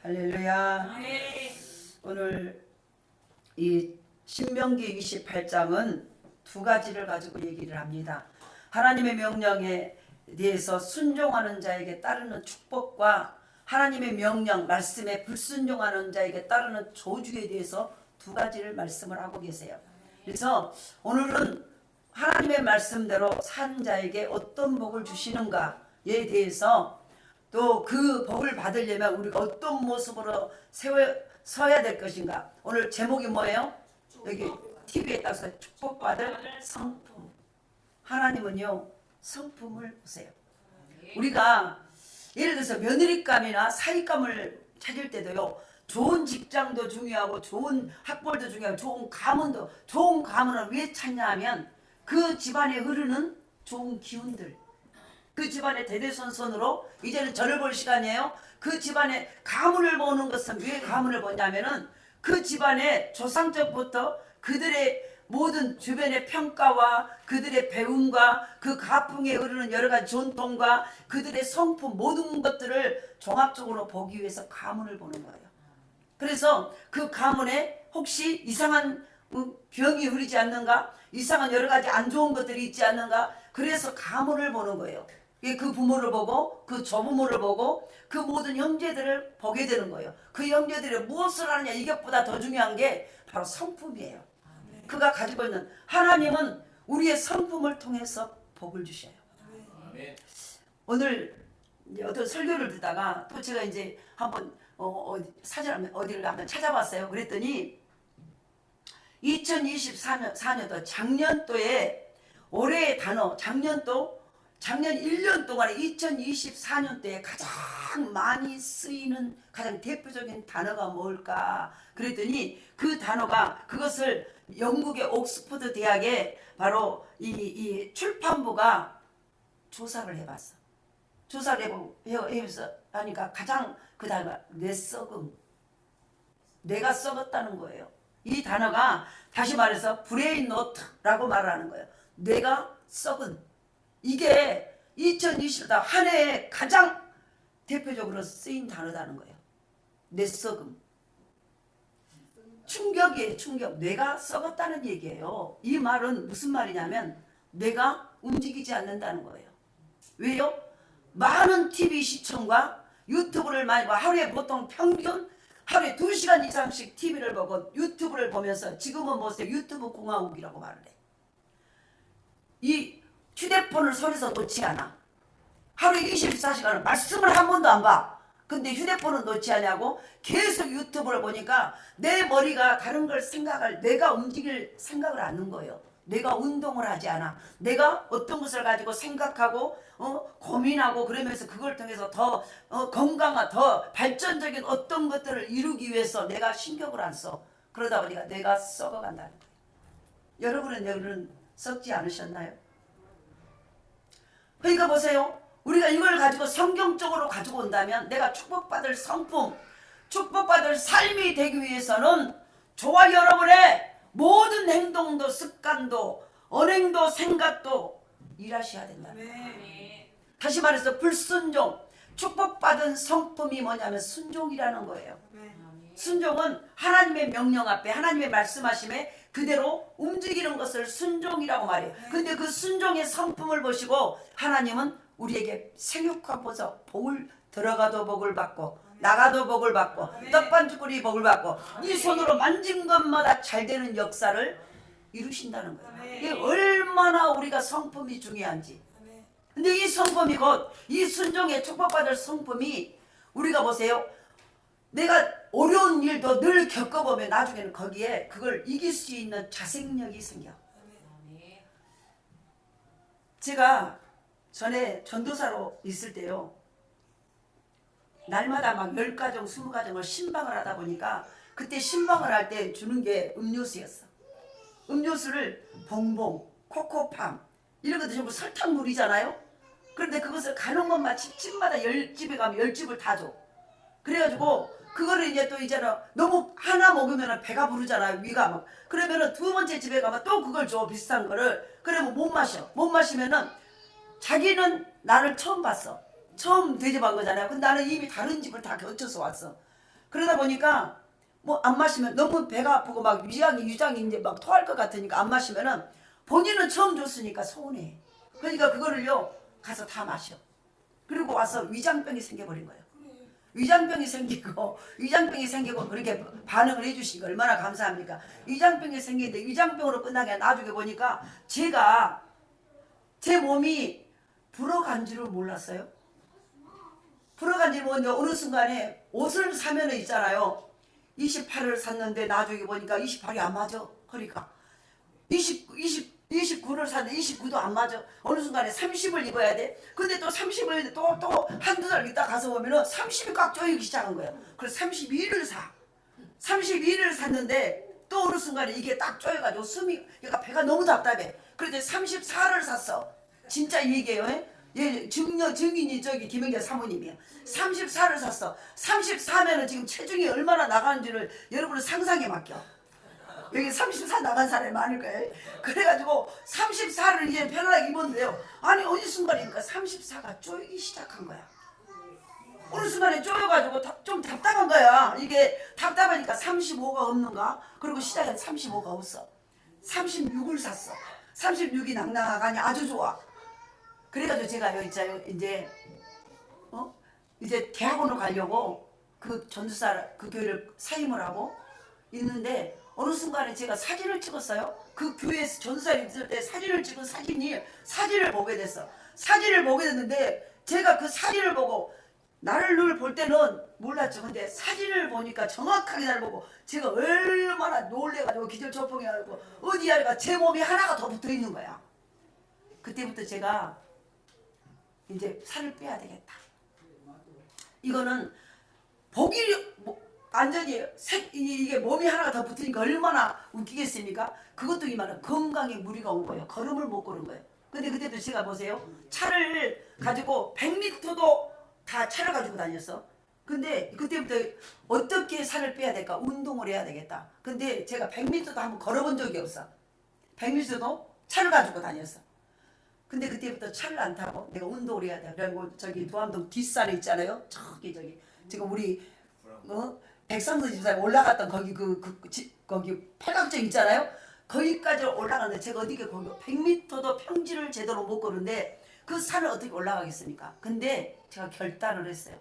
할렐루야. 오늘 이 신명기 28장은 두 가지를 가지고 얘기를 합니다. 하나님의 명령에 대해서 순종하는 자에게 따르는 축복과 하나님의 명령, 말씀에 불순종하는 자에게 따르는 저주에 대해서 두 가지를 말씀을 하고 계세요. 그래서 오늘은 하나님의 말씀대로 산 자에게 어떤 복을 주시는가에 대해서 또 그 복을 받으려면 우리가 어떤 모습으로 서야 될 것인가. 오늘 제목이 뭐예요? 여기 TV에 따서 축복받을 성품. 하나님은요 성품을 보세요. 우리가 예를 들어서 며느리감이나 사위감을 찾을 때도요, 좋은 직장도 중요하고 좋은 학벌도 중요하고 좋은 가문을 왜 찾냐 하면 그 집안에 흐르는 좋은 기운들, 그 집안의 대대손손으로 이제는 저를 볼 시간이에요. 그 집안의 가문을 보는 것은 왜 가문을 보냐면은 그 집안의 조상적부터 그들의 모든 주변의 평가와 그들의 배움과 그 가풍에 흐르는 여러 가지 전통과 그들의 성품 모든 것들을 종합적으로 보기 위해서 가문을 보는 거예요. 그래서 그 가문에 혹시 이상한 병이 흐르지 않는가, 이상한 여러 가지 안 좋은 것들이 있지 않는가, 그래서 가문을 보는 거예요. 그 부모를 보고 그 조부모를 보고 그 모든 형제들을 보게 되는 거예요. 그 형제들이 무엇을 하느냐, 이것보다 더 중요한 게 바로 성품이에요. 그가 가지고 있는, 하나님은 우리의 성품을 통해서 복을 주셔요. 오늘 어떤 설교를 듣다가 또 제가 이제 한번 사진 어디를 한번 찾아봤어요. 그랬더니 2024년도 작년도에 올해의 단어, 작년 1년 동안에 2024년도에 가장 많이 쓰이는 가장 대표적인 단어가 뭘까? 그랬더니 그 단어가, 그것을 영국의 옥스퍼드 대학에 바로 이 출판부가 조사를 해봤어. 조사를 해서 하니까 가장 그 단어가 뇌썩음, 내가 썩었다는 거예요. 이 단어가 다시 말해서 브레인 노트라고 말을 하는 거예요. 뇌가 썩은, 이게 2020년 한 해에 가장 대표적으로 쓰인 단어라는 거예요. 뇌썩음. 충격이에요. 충격. 뇌가 썩었다는 얘기예요. 이 말은 무슨 말이냐면 뇌가 움직이지 않는다는 거예요. 왜요? 많은 TV 시청과 유튜브를 많이 봐. 하루에 보통 평균 하루에 2시간 이상씩 TV를 보고 유튜브를 보면서, 지금은 보세요, 유튜브 공화국이라고 말을 해. 이 휴대폰을 손에서 놓지 않아. 하루에 24시간을 말씀을 한 번도 안 봐. 근데 휴대폰은 놓지 않냐고 계속 유튜브를 보니까 내 머리가 다른 걸 내가 움직일 생각을 안 하는 거예요. 내가 운동을 하지 않아. 내가 어떤 것을 가지고 생각하고 고민하고 그러면서 그걸 통해서 더 건강한, 더 발전적인 어떤 것들을 이루기 위해서 내가 신경을 안 써. 그러다 보니까 내가 썩어간다는 거예요. 여러분의 뇌는 썩지 않으셨나요? 그러니까 보세요. 우리가 이걸 가지고 성경적으로 가지고 온다면 내가 축복받을 성품, 축복받을 삶이 되기 위해서는 저와 여러분의 모든 행동도 습관도 언행도 생각도 일하셔야 된다. 다시 말해서 불순종, 축복받은 성품이 뭐냐면 순종이라는 거예요. 순종은 하나님의 명령 앞에, 하나님의 말씀하심에 그대로 움직이는 것을 순종이라고 말해요. 근데 그 순종의 성품을 보시고 하나님은 우리에게 생육한 보석, 복을 들어가도 복을 받고 나가도 복을 받고 떡반죽거리 복을 받고 네 손으로 만진 것마다 잘 되는 역사를 이루신다는 거예요. 이게 얼마나 우리가 성품이 중요한지. 근데 이 성품이 곧 이 순종의 축복받을 성품이, 우리가 보세요, 내가 어려운 일도 늘 겪어보면 나중에는 거기에 그걸 이길 수 있는 자생력이 생겨. 제가 전에 전도사로 있을 때요, 날마다 막 10가정, 20가정을 신방을 하다 보니까 그때 신방을 할 때 주는 게 음료수였어. 음료수를 봉봉, 코코팜 이런 것도 전부 설탕물이잖아요. 그런데 그것을 가는 것만 집마다 10집에 가면 10집을 다 줘. 그래가지고 그거를 이제는 너무 하나 먹으면 배가 부르잖아요. 위가 막. 그러면은 두 번째 집에 가면 또 그걸 줘, 비싼 거를. 그러면 못 마셔. 못 마시면은 자기는 나를 처음 봤어. 처음 대접한 거잖아요. 근데 나는 이미 다른 집을 다 거쳐서 왔어. 그러다 보니까 뭐 안 마시면 너무 배가 아프고 막 위장이 이제 막 토할 것 같으니까 안 마시면은 본인은 처음 줬으니까 서운해. 그러니까 그거를요 가서 다 마셔. 그리고 와서 위장병이 생겨버린 거예요. 위장병이 생기고 그렇게 반응을 해주시니까 얼마나 감사합니까? 위장병이 생기는데 위장병으로 끝나게 나중에 보니까 제가 제 몸이 불어간 줄을 몰랐어요. 불어간 줄을 모르는데 어느 순간에 옷을 사면은 있잖아요. 28을 샀는데 나중에 보니까 28이 안 맞아. 허리가 29를 샀는데 29도 안 맞아. 어느 순간에 30을 입어야 돼. 근데 또 30을 또 한두 달 있다 가서 보면은 30이 꽉 조이기 시작한 거예요. 그래서 32를 사. 32를 샀는데 또 어느 순간에 이게 딱 조여가지고 그러니까 배가 너무 답답해. 그래서 34를 샀어. 진짜 이 얘기예요. 예, 증인이 저기 김영재 사모님이야. 34를 샀어. 34면은 지금 체중이 얼마나 나가는지를 여러분은 상상에 맡겨. 여기 34 나간 사람이 많을 거예요. 그래가지고 34를 이제 편안하게 입었는데요. 아니 어느 순간이니까 34가 쪼이기 시작한 거야. 어느 순간에 쪼여가지고 좀 답답한 거야. 이게 답답하니까 35가 없는가? 그리고 시작엔 35가 없어. 36을 샀어. 36이 낭낭하니 아주 좋아. 그래가지고 제가 여기 이제 대학원을 가려고 그 전도사 그 교회를 사임을 하고 있는데 어느 순간에 제가 사진을 찍었어요. 그 교회에서 전도사님 있을 때 사진을 찍은 사진을 보게 됐어. 사진을 보게 됐는데 제가 그 사진을 보고 나를 늘 볼 때는 몰랐죠. 근데 사진을 보니까 정확하게 나를 보고 제가 얼마나 놀래가지고 기절초풍해가지고 어디야 제 몸이 하나가 더 붙어있는 거야. 그때부터 제가 이제 살을 빼야 되겠다. 이거는 보기 완전히 이게 몸이 하나가 더 붙으니까 얼마나 웃기겠습니까? 그것도 이만한 건강에 무리가 온 거예요. 걸음을 못 걸은 거예요. 근데 그때도 제가 보세요. 차를 가지고 100m도 다 차를 가지고 다녔어. 근데 그때부터 어떻게 살을 빼야 될까? 운동을 해야 되겠다. 근데 제가 100m도 한번 걸어본 적이 없어. 100m도 차를 가지고 다녔어. 근데 그때부터 차를 안 타고 내가 운동을 해야 돼. 그리고 저기 두암동 뒷산에 있잖아요. 저기 지금 우리 백성도 집사에 올라갔던 거기 거기 팔각정 있잖아요. 거기까지 올라가는데 제가 어디게 거기 100m도 평지를 제대로 못 걸는데 그 산을 어떻게 올라가겠습니까? 근데 제가 결단을 했어요.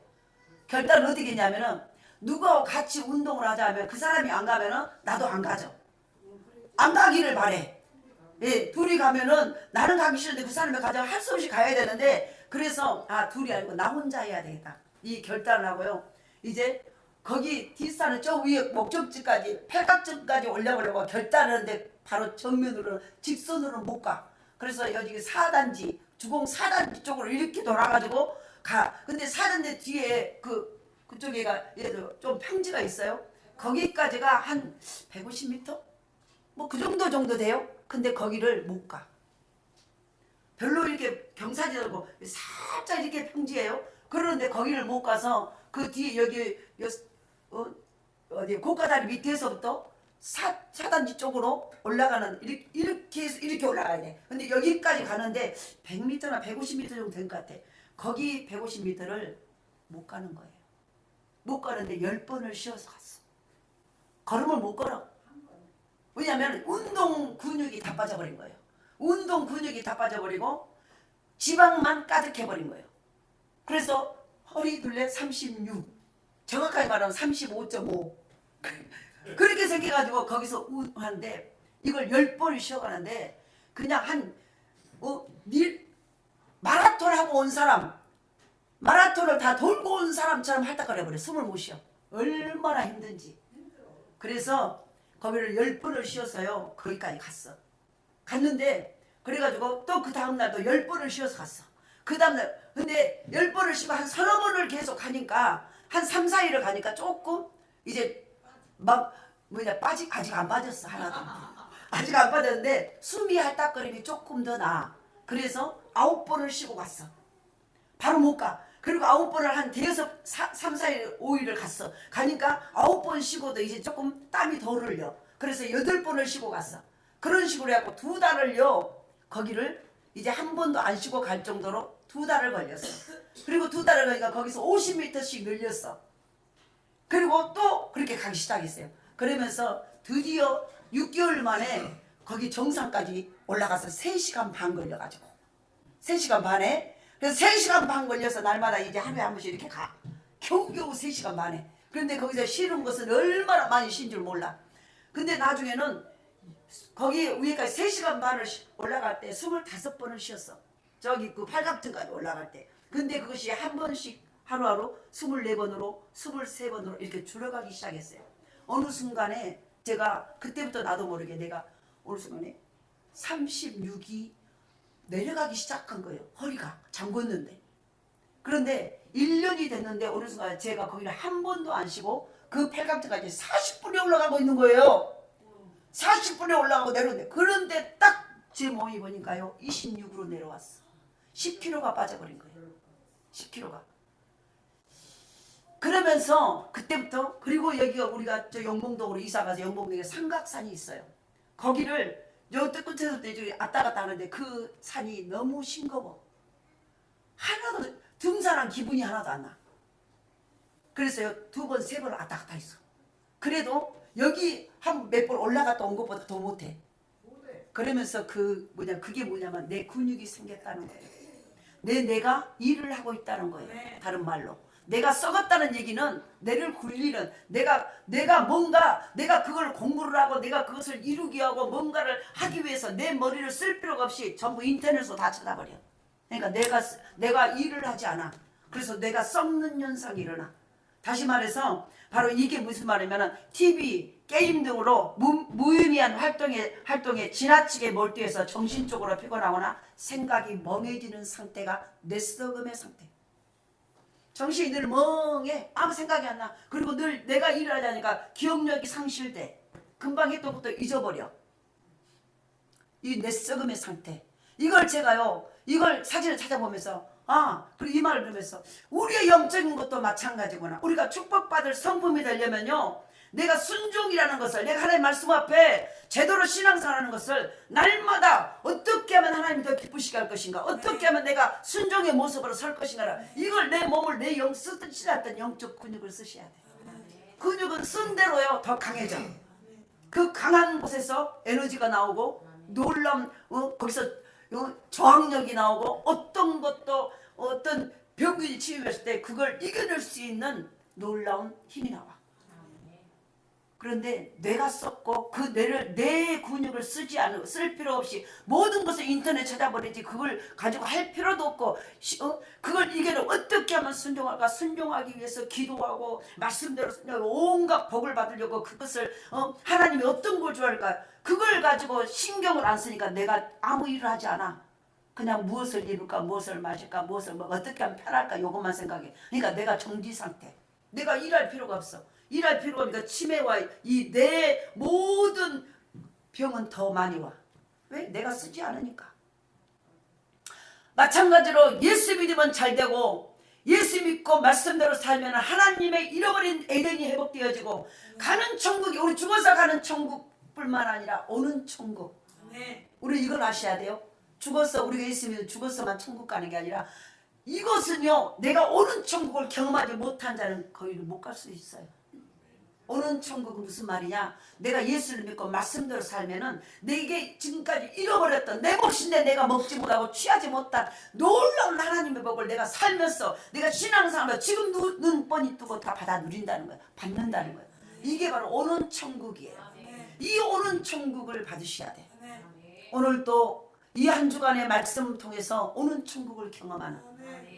결단을 어떻게 했냐면은 누가 같이 운동을 하자 하면 그 사람이 안 가면은 나도 안 가죠. 안 가기를 바래. 예, 둘이 가면은 나는 가기 싫은데 그 사람이 가자면 할 수 없이 가야 되는데 그래서 둘이 아니고 나 혼자 해야 되겠다. 이 결단을 하고요. 이제 거기 뒷산은 저 위에 목적지까지 팔각정까지 올라오려고 결단을 했는데 바로 정면으로 직선으로 못 가. 그래서 여기 4단지 주공 4단지 쪽으로 이렇게 돌아가지고 가. 근데 4단지 뒤에 그쪽에가 좀 평지가 있어요. 거기까지가 한 150m? 뭐 그 정도 돼요. 근데 거기를 못 가. 별로 이렇게 경사지고 살짝 이렇게 평지예요. 그러는데 거기를 못 가서 그 뒤에 여기 어디 고가다리 밑에서부터 사단지 쪽으로 올라가는 이렇게 해서 이렇게 올라가야 돼. 근데 여기까지 가는데 100m나 150m 정도 된 것 같아. 거기 150m를 못 가는 거예요. 못 가는데 10번을 쉬어서 갔어. 걸음을 못 걸어. 왜냐하면 운동 근육이 다 빠져버린 거예요. 운동 근육이 다 빠져버리고 지방만 가득해버린 거예요. 그래서 허리 둘레 36, 정확하게 말하면 35.5 그렇게 생겨가지고 거기서 하는데 이걸 10번을 쉬어가는데 그냥 마라톤 하고 온 사람, 마라톤을 다 돌고 온 사람처럼 할딱거려버려. 숨을 못 쉬어. 얼마나 힘든지. 그래서 거기를 10번을 쉬어서요 거기까지 갔어. 갔는데 그래가지고 또 그 다음날도 10번을 쉬어서 갔어. 그 다음날 근데 10번을 쉬고 한 서너 번을 계속 가니까 한 3, 4일을 가니까 조금 이제 아직 안 빠졌어. 하나도 아직 안 빠졌는데 숨이 할딱거림이 조금 더 나아. 그래서 9번을 쉬고 갔어. 바로 못 가. 그리고 9번을 한 대여섯 3, 4일 5일을 갔어. 가니까 9번 쉬고도 이제 조금 땀이 덜 흘려. 그래서 8번을 쉬고 갔어. 그런 식으로 해갖고 2달을요 거기를 이제 한 번도 안 쉬고 갈 정도로 2달을 걸렸어. 그리고 2달을 가니까 거기서 50m씩 늘렸어. 그리고 또 그렇게 가기 시작했어요. 그러면서 드디어 6개월 만에 거기 정상까지 올라가서 3시간 반 걸려가지고 3시간 반에 그래서 3시간 반 걸려서 날마다 이제 하루에 한 번씩 이렇게 가. 겨우겨우 3시간 반에. 그런데 거기서 쉬는 것은 얼마나 많이 쉰 줄 몰라. 근데 나중에는 거기 위에까지 3시간 반을 올라갈 때 25번을 쉬었어. 저기 그 팔각등까지 올라갈 때. 근데 그것이 한 번씩 하루하루 24번으로 23번으로 이렇게 줄어가기 시작했어요. 어느 순간에 제가 그때부터 나도 모르게 내가 어느 순간에 36이 내려가기 시작한 거예요. 허리가 잠궜는데. 그런데 1년이 됐는데 어느 순간 제가 거기를 한 번도 안 쉬고 그 팔각등까지 40분에 올라가고 있는 거예요. 40분에 올라가고 내려오는데 그런데 딱 제 몸이 보니까요 26으로 내려왔어. 10kg가 빠져버린 거예요. 10kg가. 그러면서 그때부터 그리고 여기가 우리가 저 영봉동으로 이사가서 영봉동에 삼각산이 있어요. 거기를 저 끝에서 왔다 갔다 하는데 그 산이 너무 싱거워. 하나도 등산한 기분이 하나도 안 나. 그래서요 2번 3번 왔다 갔다 했어. 그래도 여기 한 몇 번 올라갔다 온 것보다 더 못해. 그러면서 그게 뭐냐면 내 근육이 생겼다는 거예요. 내가 일을 하고 있다는 거예요. 다른 말로 내가 썩었다는 얘기는 내를 굴리는 내가 뭔가 내가 그걸 공부를 하고 내가 그것을 이루기 하고 뭔가를 하기 위해서 내 머리를 쓸 필요가 없이 전부 인터넷으로 다 찾아버려. 그러니까 내가 일을 하지 않아. 그래서 내가 썩는 현상이 일어나. 다시 말해서 바로 이게 무슨 말이냐면 TV, 게임 등으로 무의미한 활동에 지나치게 몰두해서 정신적으로 피곤하거나 생각이 멍해지는 상태가 뇌썩음의 상태. 정신이 늘 멍해. 아무 생각이 안 나. 그리고 늘 내가 일을 하자니까 기억력이 상실돼. 금방 했던 것도 잊어버려. 이 뇌썩음의 상태. 이걸 제가요. 이걸 사진을 찾아보면서 그리고 이 말을 들으면서 우리의 영적인 것도 마찬가지구나. 우리가 축복받을 성품이 되려면요. 내가 순종이라는 것을 내가 하나님의 말씀 앞에 제대로 신앙생활하는 것을 날마다 어떻게 하면 하나님이 더 기쁘시게 할 것인가, 어떻게 하면 내가 순종의 모습으로 설 것인가, 이걸 내 몸을 내 영 쓰듯이 했던 영적 근육을 쓰셔야 돼요. 근육은 쓴 대로요 더 강해져. 그 강한 곳에서 에너지가 나오고 놀라운 거기서 저항력이 나오고 어떤 것도 어떤 병균이 침입했을 때 그걸 이겨낼 수 있는 놀라운 힘이 나와. 그런데 뇌가 썩고 그 내 근육을 쓸 필요 없이 모든 것을 인터넷 찾아버리지 그걸 가지고 할 필요도 없고 그걸 이겨내 어떻게 하면 순종할까? 순종하기 위해서 기도하고 말씀대로 온갖 복을 받으려고 그것을 하나님이 어떤 걸 좋아할까? 그걸 가지고 신경을 안 쓰니까 내가 아무 일을 하지 않아. 그냥 무엇을 입을까, 무엇을 마실까, 무엇을 어떻게 하면 편할까 이것만 생각해. 그러니까 내가 정지 상태. 내가 일할 필요가 없어. 일할 필요가 없으니까 치매와 이 내 모든 병은 더 많이 와. 왜? 내가 쓰지 않으니까. 마찬가지로 예수 믿으면 잘 되고 예수 믿고 말씀대로 살면 하나님의 잃어버린 에덴이 회복되어지고 가는 천국이 우리 죽어서 가는 천국뿐만 아니라 오는 천국. 우리 이걸 아셔야 돼요. 죽어서 우리가 예수 믿으면 죽어서만 천국 가는 게 아니라 이것은요 내가 오는 천국을 경험하지 못한 자는 거기를 못 갈 수 있어요. 오는 천국은 무슨 말이냐? 내가 예수를 믿고 말씀대로 살면은 내게 지금까지 잃어버렸던 내 몫인데 내가 먹지 못하고 취하지 못한 놀라운 하나님의 복을 내가 살면서 내가 신앙생활로 지금 눈 뻔히 뜨고 다 받아 누린다는 거야. 받는다는 거야. 이게 바로 오는 천국이에요. 이 오는 천국을 받으셔야 돼. 오늘 또 이 한 주간의 말씀 통해서 오는 천국을 경험하는.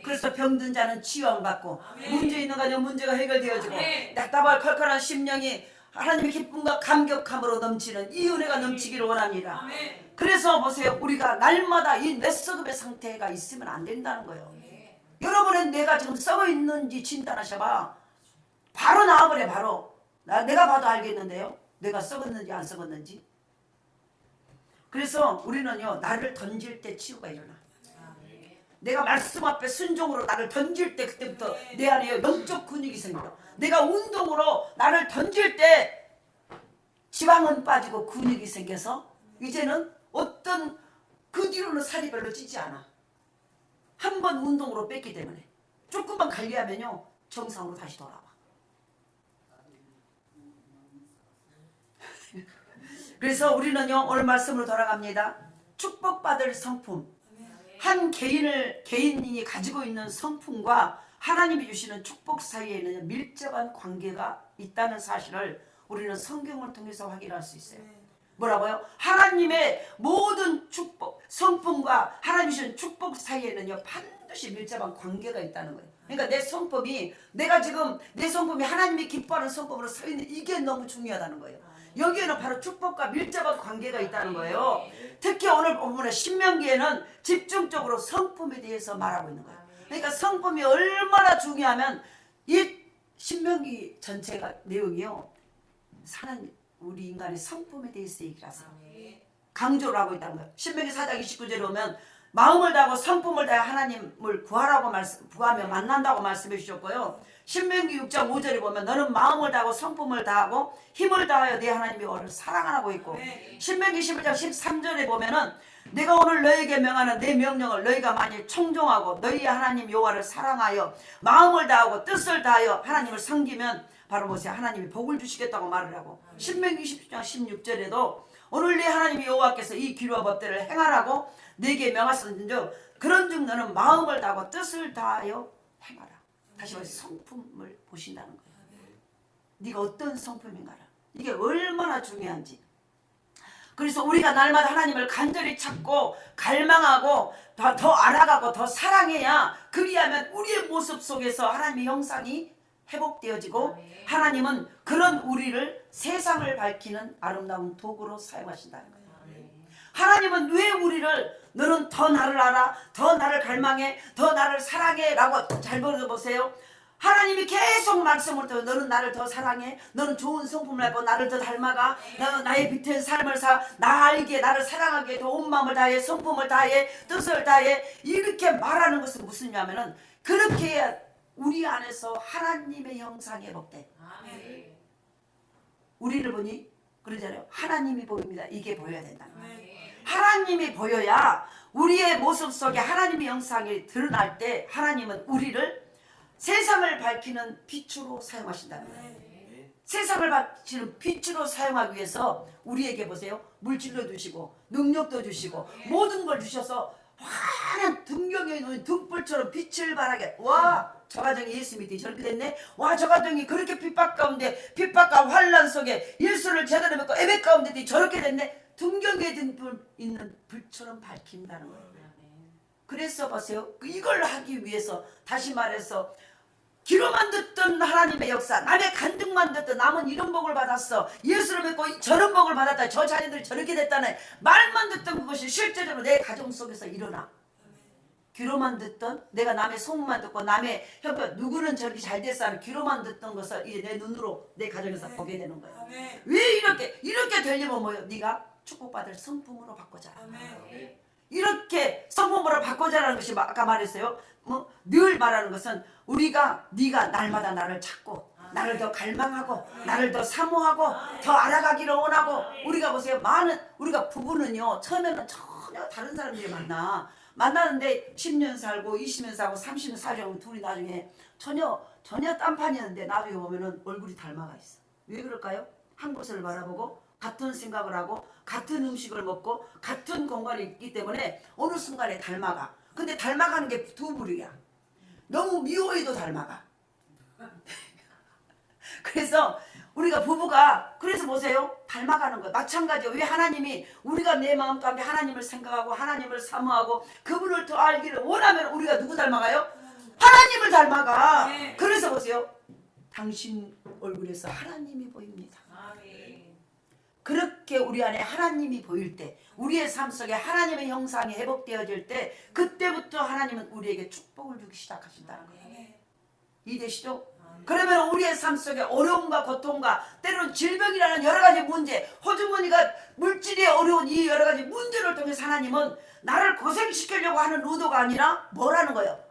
그래서 병든 자는 치유받고 문제 있는 가정 문제가 해결되어지고 답답할 컬컬한 심령이 하나님의 기쁨과 감격함으로 넘치는 이 은혜가 넘치기를 원합니다. 그래서 보세요. 우리가 날마다 이 뇌썩음의 상태가 있으면 안 된다는 거예요. 여러분의 뇌가 지금 썩어 있는지 진단하셔봐. 바로 나와버려. 바로 내가 봐도 알겠는데요. 내가 썩었는지 안 썩었는지. 그래서 우리는요 나를 던질 때 치유가 일어나. 내가 말씀 앞에 순종으로 나를 던질 때 그때부터 내 안에 영적 근육이 생겨. 내가 운동으로 나를 던질 때 지방은 빠지고 근육이 생겨서 이제는 어떤 그 뒤로는 살이 별로 찌지 않아. 한 번 운동으로 뺐기 때문에 조금만 관리하면요 정상으로 다시 돌아와. 그래서 우리는요 오늘 말씀으로 돌아갑니다. 축복받을 성품, 한 개인이 가지고 있는 성품과 하나님이 주시는 축복 사이에는 밀접한 관계가 있다는 사실을 우리는 성경을 통해서 확인할 수 있어요. 뭐라고요? 하나님의 모든 축복, 성품과 하나님 주시는 축복 사이에는요 반드시 밀접한 관계가 있다는 거예요. 그러니까 내 성품이, 내가 지금 내 성품이 하나님이 기뻐하는 성품으로 서 있는, 이게 너무 중요하다는 거예요. 여기에는 바로 축복과 밀접한 관계가 있다는 거예요. 특히 오늘 본문의 신명기에는 집중적으로 성품에 대해서 말하고 있는 거예요. 그러니까 성품이 얼마나 중요하면 이 신명기 전체가 내용이요 사는 우리 인간의 성품에 대해서 얘기를 하세요. 강조를 하고 있다는 거예요. 신명기 4장 29절에 보면 마음을 다하고 성품을 다해 하나님을 구하며 만난다고 말씀해 주셨고요. 신명기 6장 5절에 보면 너는 마음을 다하고 성품을 다하고 힘을 다하여 내 하나님 여호와를 사랑하라고 있고, 신명기 11장 13절에 보면은 내가 오늘 너에게 명하는 내 명령을 너희가 만일 청종하고 너희 하나님 여호와를 사랑하여 마음을 다하고 뜻을 다하여 하나님을 섬기면 바로 뭐세요? 하나님이 복을 주시겠다고 말을 하고, 신명기 20장 16절에도 오늘 내 하나님 여호와께서 이 기류와 법대를 행하라고 내게 명하셨는즉 그런즉 너는 마음을 다하고 뜻을 다하여 행하라. 다시 말해서 성품을 보신다는 거예요. 네가 어떤 성품인가를, 이게 얼마나 중요한지. 그래서 우리가 날마다 하나님을 간절히 찾고 갈망하고 더 알아가고 더 사랑해야, 그리하면 우리의 모습 속에서 하나님의 형상이 회복되어지고 하나님은 그런 우리를 세상을 밝히는 아름다운 도구로 사용하신다는 거예요. 하나님은 왜 우리를 너는 더 나를 알아, 더 나를 갈망해, 더 나를 사랑해 라고 잘 들어보세요. 하나님이 계속 말씀을 통해 너는 나를 더 사랑해, 너는 좋은 성품을 갖고 나를 더 닮아가, 너는 나의 빛의 삶을 나 알기에, 나를 사랑하기에 더 온 마음을 다해, 성품을 다해, 뜻을 다해, 이렇게 말하는 것은 무슨 냐면은 그렇게 해야 우리 안에서 하나님의 형상이 회복돼. 우리를 보니 그러잖아요. 하나님이 보입니다. 이게 보여야 된다. 하나님이 보여야 우리의 모습 속에 하나님의 형상이 드러날 때 하나님은 우리를 세상을 밝히는 빛으로 사용하신다는 거예요. 세상을 밝히는 빛으로 사용하기 위해서 우리에게 보세요. 물질도 주시고 능력도 주시고 모든 걸 주셔서 환한 등경에 놓인 등불처럼 빛을 발하게, 와, 저 가정이 예수 믿더니 저렇게 됐네. 와, 저 가정이 그렇게 핍박 가운데, 핍박과 환난 속에 예수를 제대로 믿고 예배 가운데 저렇게 됐네. 등경에 있는 불처럼 밝힌다는 거예요. 그래서 보세요. 이걸 하기 위해서, 다시 말해서 귀로만 듣던 하나님의 역사, 남의 간증만 듣던 남은 이런 복을 받았어, 예수를 믿고 저런 복을 받았다, 저 자녀들이 저렇게 됐다는 말만 듣던 그것이 실제적으로 내 가정 속에서 일어나. 귀로만 듣던, 내가 남의 소문만 듣고 남의 형편 누구는 저렇게 잘 됐어 하는 귀로만 듣던 것을 이제 내 눈으로 내 가정에서 보게 되는 거예요. 왜 이렇게 되려면 뭐예요? 네가 축복받을 성품으로 바꿔자라. 이렇게 성품으로 바꿔자라는 것이 아까 말했어요. 늘 말하는 것은 네가 날마다 나를 찾고 나를 더 갈망하고 나를 더 사모하고 더 알아가기를 원하고. 우리가 보세요. 우리가 부부는요 처음에는 전혀 다른 사람들이 만나는데 10년 살고 20년 살고 30년 살고 둘이 나중에 전혀 딴판이었는데 나중에 보면은 얼굴이 닮아가 있어. 왜 그럴까요? 한 곳을 바라보고 같은 생각을 하고 같은 음식을 먹고 같은 공간에 있기 때문에 어느 순간에 닮아가. 근데 닮아가는 게 두 부류야. 너무 미워해도 닮아가. 그래서 우리가 부부가, 그래서 보세요, 닮아가는 거예요. 마찬가지예요. 왜 하나님이 우리가 내 마음 가운데 하나님을 생각하고 하나님을 사모하고 그분을 더 알기를 원하면 우리가 누구 닮아가요? 하나님을 닮아가. 그래서 보세요, 당신 얼굴에서 하나님이 보입니다. 그렇게 우리 안에 하나님이 보일 때, 우리의 삶 속에 하나님의 형상이 회복되어질 때, 그때부터 하나님은 우리에게 축복을 주기 시작하신다는 거예요. 이해되시죠? 그러면 우리의 삶 속에 어려움과 고통과 때로는 질병이라는 여러 가지 문제, 호주머니가 물질이 어려운 이 여러 가지 문제를 통해서 하나님은 나를 고생시키려고 하는 의도가 아니라 뭐라는 거예요?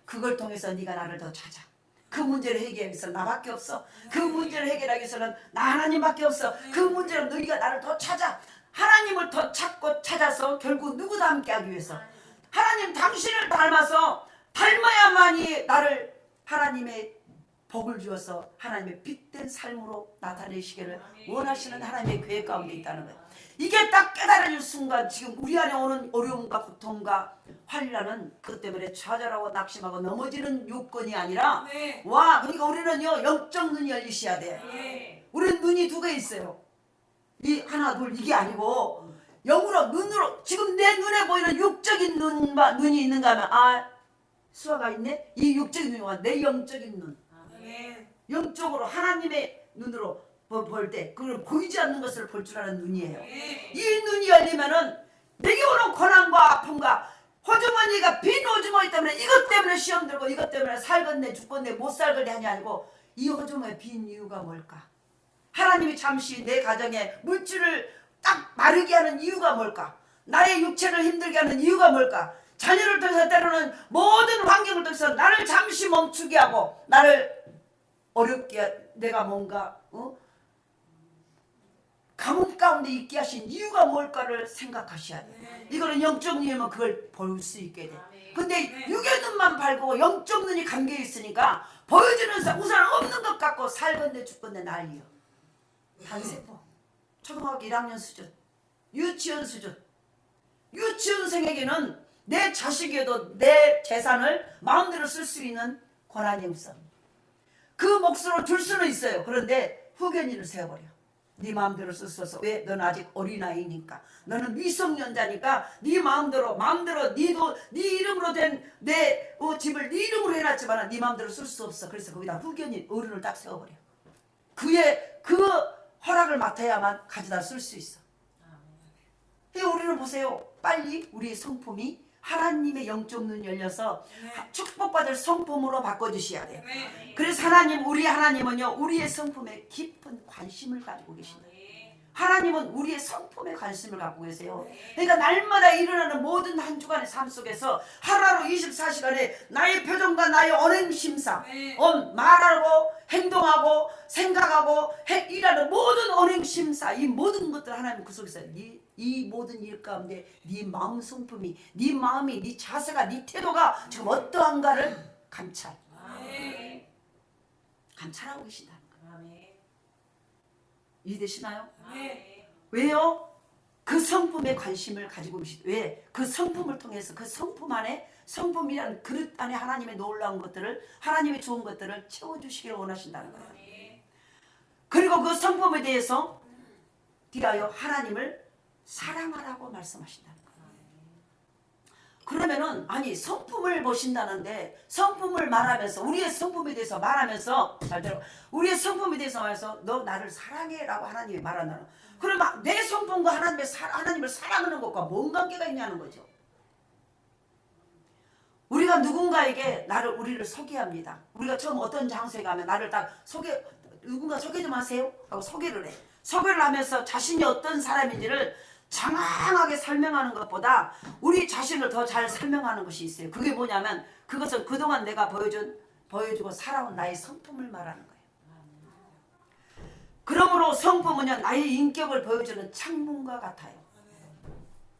그걸 통해서 네가 나를 더 찾아. 그 문제를 해결하기 위해서 나밖에 없어. 그 문제를 해결하기 위해서는 나 하나님밖에 없어. 그 문제로 너희가 나를 더 찾아. 하나님을 더 찾고 찾아서 결국 누구도 함께 하기 위해서 하나님 당신을 닮아서 닮아야만이 나를 하나님의 복을 주어서 하나님의 빛된 삶으로 나타내시기를 원하시는 하나님의 계획 가운데 있다는 거예요. 이게 딱 깨달아질 순간 지금 우리 안에 오는 어려움과 고통과 환란은 그것 때문에 좌절하고 낙심하고 넘어지는 요건이 아니라 네. 와, 그러니까 우리는요 영적 눈이 열리셔야 돼요. 네. 우리는 눈이 두 개 있어요. 이 하나 둘 이게 아니고 영으로 눈으로 지금 내 눈에 보이는 육적인 눈이 있는가 하면 아 수화가 있네. 이 육적인 눈이 와 내 영적인 눈. 네. 영적으로 하나님의 눈으로 볼 때 그걸 보이지 않는 것을 볼 줄 아는 눈이에요. 네. 이 눈이 열리면은 내게 오는 고난과 아픔과 호주머니가 빈 호주머니 때문에 이것 때문에 시험 들고 이것 때문에 살겠네 죽겠네 못 살겠네 하냐 아니고 이 호주머니 빈 이유가 뭘까? 하나님이 잠시 내 가정에 물질을 딱 마르게 하는 이유가 뭘까? 나의 육체를 힘들게 하는 이유가 뭘까? 자녀를 통해서 때로는 모든 환경을 통해서 나를 잠시 멈추게 하고 나를 어렵게 내가 뭔가 가뭄 가운데 있게 하신 이유가 뭘까를 생각하셔야 돼요. 이거는 영적 눈이면 그걸 볼 수 있게 돼. 근데 육의 눈만 밝고 영적 눈이 감겨 있으니까 보여주는 우선 없는 것 같고 살건대 죽건대 난리요. 단세포 초등학교 1학년 수준 유치원 수준 유치원생에게는 내 자식이어도 내 재산을 마음대로 쓸 수 있는 권한이 없어. 그 몫으로 줄 수는 있어요. 그런데 후견인을 세워버려. 네 마음대로 쓸 수 없어. 왜? 넌 아직 어린아이니까. 너는 미성년자니까 네 마음대로 니도 네 이름으로 된 내 집을 네 이름으로 해놨지만 네 마음대로 쓸 수 없어. 그래서 거기다 후견인 어른을 딱 세워버려. 그 허락을 맡아야만 가져다 쓸 수 있어. 우리는 보세요. 빨리 우리의 성품이 하나님의 영적 눈 열려서 축복받을 성품으로 바꿔주셔야 돼요. 그래서 우리 하나님은요 우리의 성품에 깊은 관심을 가지고 계십니다. 하나님은 우리의 성품에 관심을 갖고 계세요. 그러니까 날마다 일어나는 모든 한 주간의 삶 속에서 하루하루 24시간에 나의 표정과 나의 언행심사 말하고 행동하고 생각하고 일하는 모든 언행심사 이 모든 것들 하나님 그 속에서 이 모든 일 가운데 네 마음 성품이 네 마음이 네 자세가 네 태도가 지금 어떠한가를 감찰하고 계신다는 거예요. 이해되시나요? 왜요? 그 성품에 관심을 가지고 계시다. 왜? 그 성품을 통해서 그 성품 안에 성품이라는 그릇 안에 하나님의 놀라운 것들을 하나님의 좋은 것들을 채워주시기를 원하신다는 거예요. 그리고 그 성품에 대해서 뒤하여 하나님을 사랑하라고 말씀하신다는 거예요. 그러면은 아니 성품을 보신다는데 성품을 말하면서 우리의 성품에 대해서 말하면서 잘 들어 우리의 성품에 대해서 말해서 너 나를 사랑해라고 하나님이 말한다는 그러면 내 성품과 하나님을 사랑하는 것과 뭔 관계가 있냐는 거죠. 우리가 누군가에게 우리를 소개합니다. 우리가 처음 어떤 장소에 가면 나를 딱 누군가 소개 좀 하세요 하고 소개를 해. 소개를 하면서 자신이 어떤 사람인지를 장황하게 설명하는 것보다 우리 자신을 더 잘 설명하는 것이 있어요. 그게 뭐냐면 그것은 그동안 내가 보여주고 살아온 나의 성품을 말하는 거예요. 그러므로 성품은요 나의 인격을 보여주는 창문과 같아요.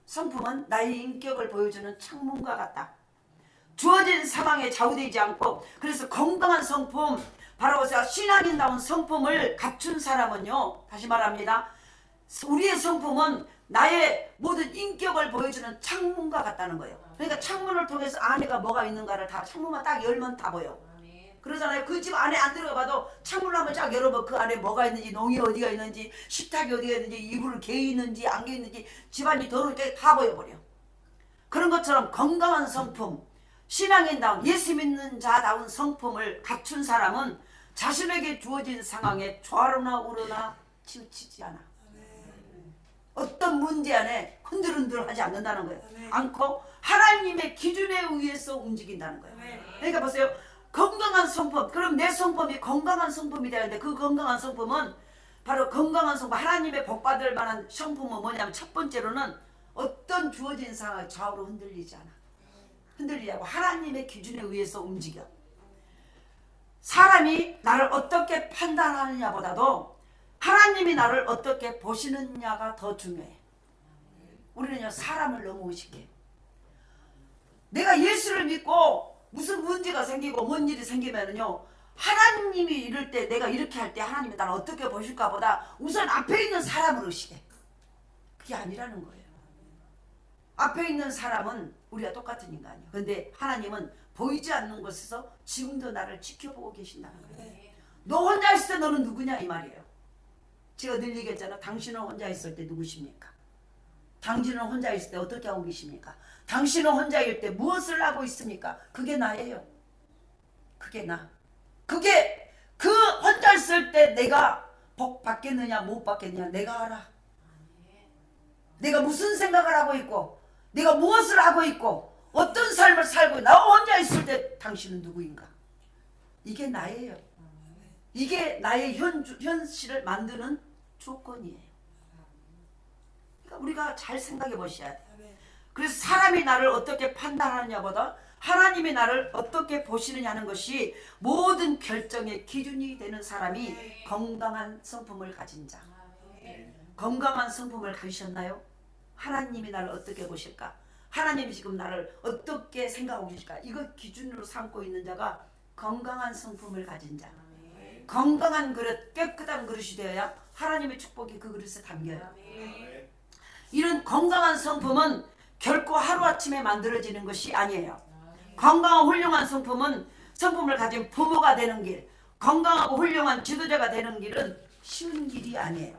성품은 나의 인격을 보여주는 창문과 같다. 주어진 상황에 좌우되지 않고 그래서 건강한 성품 바로 신앙인다운 성품을 갖춘 사람은요 다시 말합니다. 우리의 성품은 나의 모든 인격을 보여주는 창문과 같다는 거예요. 그러니까 창문을 통해서 안에가 뭐가 있는가를 다 창문만 딱 열면 다 보여. 그러잖아요. 그 집 안에 안 들어가 봐도 창문을 한번 쫙 열어봐. 그 안에 뭐가 있는지 농이 어디가 있는지 식탁이 어디가 있는지 이불을 개 있는지 안 개 있는지 집안이 더러울 때 다 보여버려. 그런 것처럼 건강한 성품 신앙인다운 예수 믿는 자다운 성품을 갖춘 사람은 자신에게 주어진 상황에 좌로나 우로나 치우치지 않아. 어떤 문제 안에 흔들흔들하지 않는다는 거예요. 않고 하나님의 기준에 의해서 움직인다는 거예요. 그러니까 보세요. 건강한 성품. 그럼 내 성품이 건강한 성품이 되는데 그 건강한 성품은 바로 건강한 성품 하나님의 복받을 만한 성품은 뭐냐면 첫 번째로는 어떤 주어진 상황에 좌우로 흔들리지 않아. 흔들리지 않고 하나님의 기준에 의해서 움직여. 사람이 나를 어떻게 판단하느냐보다도 하나님이 나를 어떻게 보시느냐가 더 중요해. 우리는요 사람을 너무 의식해. 내가 예수를 믿고 무슨 문제가 생기고 뭔 일이 생기면은요 하나님이 이럴 때 내가 이렇게 할 때 하나님이 나를 어떻게 보실까 보다 우선 앞에 있는 사람을 의식해. 그게 아니라는 거예요. 앞에 있는 사람은 우리가 똑같은 인간이에요. 근데 하나님은 보이지 않는 곳에서 지금도 나를 지켜보고 계신다는 거예요. 너 혼자 있을 때 너는 누구냐 이 말이에요. 제가 늘 얘기했잖아. 당신은 혼자 있을 때 누구십니까? 당신은 혼자 있을 때 어떻게 하고 계십니까? 당신은 혼자일 때 무엇을 하고 있습니까? 그게 나예요. 그게 나. 그게 그 혼자 있을 때 내가 복 받겠느냐 못 받겠느냐 내가 알아. 내가 무슨 생각을 하고 있고 내가 무엇을 하고 있고 어떤 삶을 살고 나 혼자 있을 때 당신은 누구인가? 이게 나예요. 이게 나의 현실을 만드는 조건이에요. 그러니까 우리가 잘 생각해 보셔야 돼요. 그래서 사람이 나를 어떻게 판단하느냐보다 하나님이 나를 어떻게 보시느냐는 것이 모든 결정의 기준이 되는 사람이 건강한 성품을 가진 자. 건강한 성품을 가지셨나요? 하나님이 나를 어떻게 보실까? 하나님이 지금 나를 어떻게 생각하고 계실까? 이거 기준으로 삼고 있는 자가 건강한 성품을 가진 자. 건강한 그릇, 깨끗한 그릇이 되어야 하나님의 축복이 그 그릇에 담겨요. 이런 건강한 성품은 결코 하루아침에 만들어지는 것이 아니에요. 건강한 훌륭한 성품을 가진 부모가 되는 길, 건강하고 훌륭한 지도자가 되는 길은 쉬운 길이 아니에요.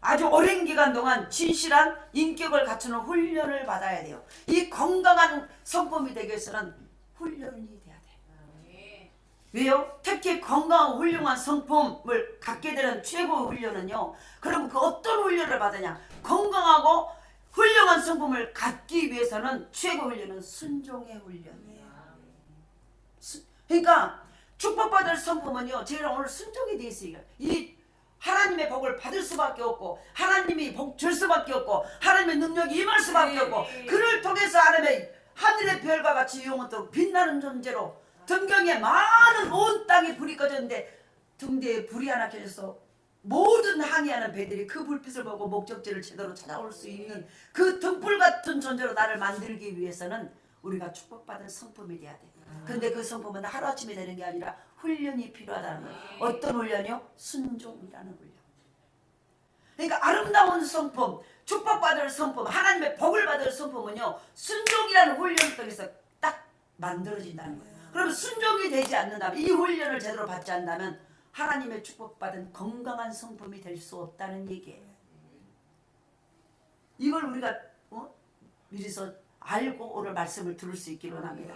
아주 오랜 기간 동안 진실한 인격을 갖추는 훈련을 받아야 돼요. 이 건강한 성품이 되기 위해서는 훈련이 돼야 돼요. 왜요? 특히 건강한 훌륭한 성품을 갖게 되는 최고의 훈련은요. 그럼 그 어떤 훈련을 받으냐? 건강하고 훌륭한 성품을 갖기 위해서는 최고 훈련은 순종의 훈련이에요. 그러니까 축복받을 성품은요. 제가 오늘 순종이 돼 있어요. 이 하나님의 복을 받을 수밖에 없고 하나님이 복 줄 수밖에 없고 하나님의 능력이 임할 수밖에 없고 그를 통해서 하늘의 별과 같이 영원토록 빛나는 존재로 등경에 많은 온 땅에 불이 꺼졌는데 등대에 불이 하나 켜져서 모든 항해하는 배들이 그 불빛을 보고 목적지를 제대로 찾아올 수 있는 그 등불 같은 존재로 나를 만들기 위해서는 우리가 축복받은 성품이 돼야 돼. 근데 그 성품은 하루아침에 되는 게 아니라 훈련이 필요하다는 거예요. 어떤 훈련이요? 순종이라는 훈련. 그러니까 아름다운 성품, 축복받을 성품, 하나님의 복을 받을 성품은요. 순종이라는 훈련을 통해서 딱 만들어진다는 거예요. 그러면 순종이 되지 않는다면 이 훈련을 제대로 받지 않는다면 하나님의 축복받은 건강한 성품이 될 수 없다는 얘기예요. 이걸 우리가 미리서 알고 오늘 말씀을 들을 수 있기를 원합니다.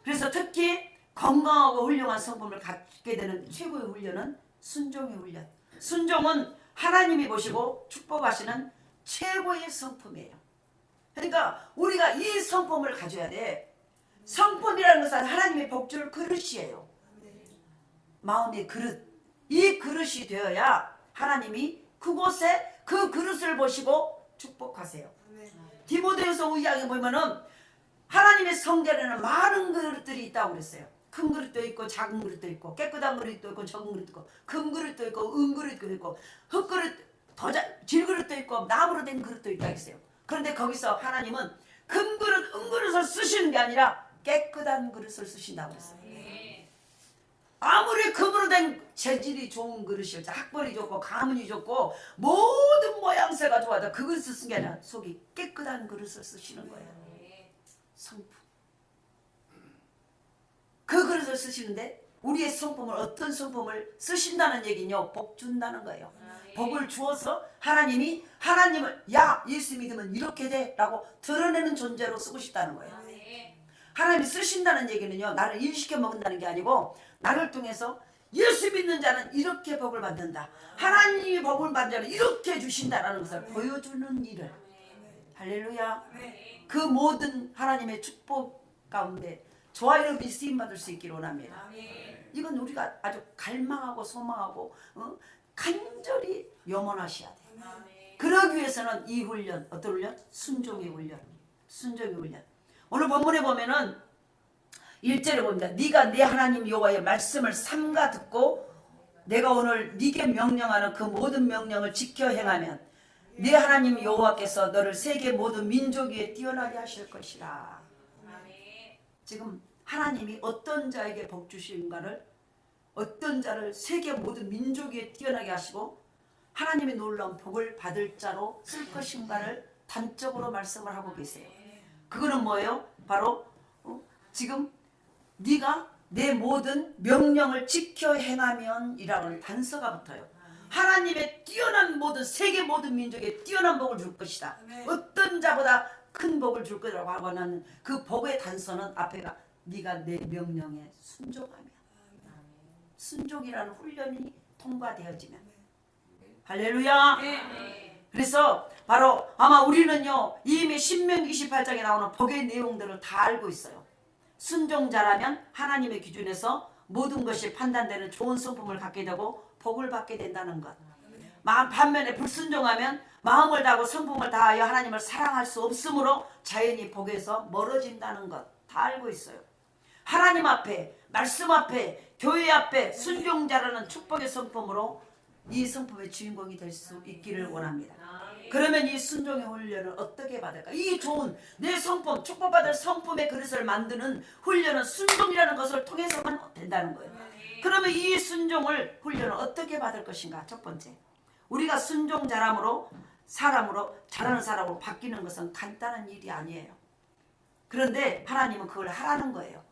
그래서 특히 건강하고 훌륭한 성품을 갖게 되는 최고의 훈련은 순종의 훈련. 순종은 하나님이 보시고 축복하시는 최고의 성품이에요. 그러니까 우리가 이 성품을 가져야 돼. 성품이라는 것은 하나님의 복줄 그릇이에요. 마음의 그릇. 이 그릇이 되어야 하나님이 그곳에 그 그릇을 보시고 축복하세요. 디모데후서 2장에 보면은 하나님의 성전에는 많은 그릇들이 있다고 그랬어요. 큰 그릇도 있고 작은 그릇도 있고 깨끗한 그릇도 있고 적은 그릇도 있고 금 그릇도 있고 은 그릇도 있고 흙 그릇, 질 그릇도 있고 나무로 된 그릇도 있다고 했어요. 그런데 거기서 하나님은 금 그릇, 은 그릇을 쓰시는 게 아니라 깨끗한 그릇을 쓰신다고 그랬어요. 아무리 금으로 된 재질이 좋은 그릇이었지 학벌이 좋고 가문이 좋고 모든 모양새가 좋아도 그 그릇을 쓴 게 아니라 속이 깨끗한 그릇을 쓰시는 거예요. 성품. 그 그릇을 쓰시는데 우리의 성품을 어떤 성품을 쓰신다는 얘기는요. 복 준다는 거예요. 복을 주어서 하나님을 야 예수 믿으면 이렇게 돼 라고 드러내는 존재로 쓰고 싶다는 거예요. 하나님이 쓰신다는 얘기는요. 나를 일시켜 먹는다는 게 아니고 나를 통해서 예수 믿는 자는 이렇게 복을 받는다. 하나님이 복을 받는 자는 이렇게 주신다라는 것을 보여주는 일을. 할렐루야. 그 모든 하나님의 축복 가운데 저와 여러분이 쓰임받을 수 있기를 원합니다. 이건 우리가 아주 갈망하고 소망하고 간절히 염원하셔야 돼요. 그러기 위해서는 이 훈련, 어떤 훈련? 순종의 훈련. 순종의 훈련. 오늘 본문에 보면은 1절에 봅니다. 네가 내 하나님 여호와의 말씀을 삼가 듣고 내가 오늘 네게 명령하는 그 모든 명령을 지켜 행하면 네 하나님 여호와께서 너를 세계 모든 민족 위에 뛰어나게 하실 것이라. 지금 하나님이 어떤 자에게 복 주시는가를 어떤 자를 세계 모든 민족 위에 뛰어나게 하시고 하나님의 놀라운 복을 받을 자로 쓸 것인가를 단적으로 말씀을 하고 계세요. 그거는 뭐예요? 바로 지금 네가 내 모든 명령을 지켜 행하면 이라는 단서가 붙어요. 하나님의 뛰어난 모든 세계 모든 민족에 뛰어난 복을 줄 것이다. 어떤 자보다 큰 복을 줄 거라고 하고는 그 복의 단서는 앞에가 네가 내 명령에 순종하면, 순종이라는 훈련이 통과되어지면. 할렐루야. 그래서 바로 아마 우리는요 이미 신명기 28장에 나오는 복의 내용들을 다 알고 있어요. 순종자라면 하나님의 기준에서 모든 것이 판단되는 좋은 성품을 갖게 되고 복을 받게 된다는 것. 반면에 불순종하면 마음을 다하고 성품을 다하여 하나님을 사랑할 수 없으므로 자연히 복에서 멀어진다는 것 다 알고 있어요. 하나님 앞에, 말씀 앞에, 교회 앞에 순종자라는 축복의 성품으로 이 성품의 주인공이 될 수 있기를 원합니다. 그러면 이 순종의 훈련을 어떻게 받을까? 이 좋은 내 성품, 축복받을 성품의 그릇을 만드는 훈련은 순종이라는 것을 통해서만 된다는 거예요. 그러면 이 순종을 훈련을 어떻게 받을 것인가? 첫 번째, 우리가 순종자람으로 사람으로 잘하는 사람으로 바뀌는 것은 간단한 일이 아니에요. 그런데 하나님은 그걸 하라는 거예요.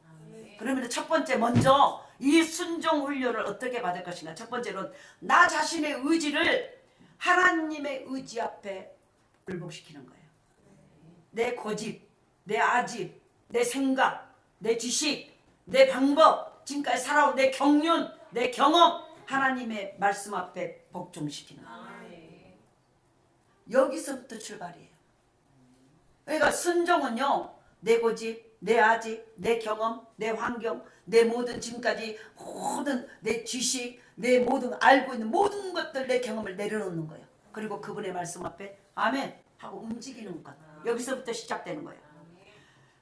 그러면 첫 번째 먼저 이 순종 훈련을 어떻게 받을 것인가? 첫 번째로는 나 자신의 의지를 하나님의 의지 앞에 굴복시키는 거예요. 내 고집, 내 아집, 내 생각, 내 지식, 내 방법, 지금까지 살아온 내 경륜, 내 경험 하나님의 말씀 앞에 복종시키는 거예요. 여기서부터 출발이에요. 그러니까 순종은요 내 고집, 내 아집, 내 경험, 내 환경, 내 모든 지금까지 모든 내 지식, 내 모든 알고 있는 모든 것들 내 경험을 내려놓는 거예요. 그리고 그분의 말씀 앞에 아멘 하고 움직이는 것. 여기서부터 시작되는 거예요.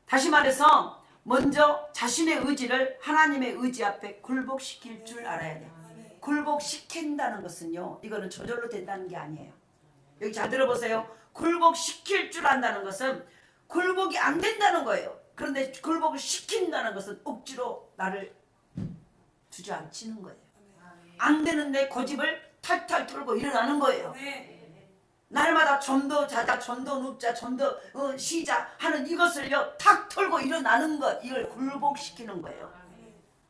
다시 말해서 먼저 자신의 의지를 하나님의 의지 앞에 굴복시킬 줄 알아야 돼요. 굴복시킨다는 것은요 이거는 저절로 된다는 게 아니에요. 여기 잘 들어보세요. 굴복시킬 줄 안다는 것은 굴복이 안 된다는 거예요. 그런데 굴복을 시킨다는 것은 억지로 나를 주저앉히는 거예요. 안 되는 내 고집을 탈탈 털고 일어나는 거예요. 날마다 좀 더 자자, 좀 더 눕자, 좀 더 쉬자 하는 이것을요 탁 털고 일어나는 것, 이걸 굴복시키는 거예요.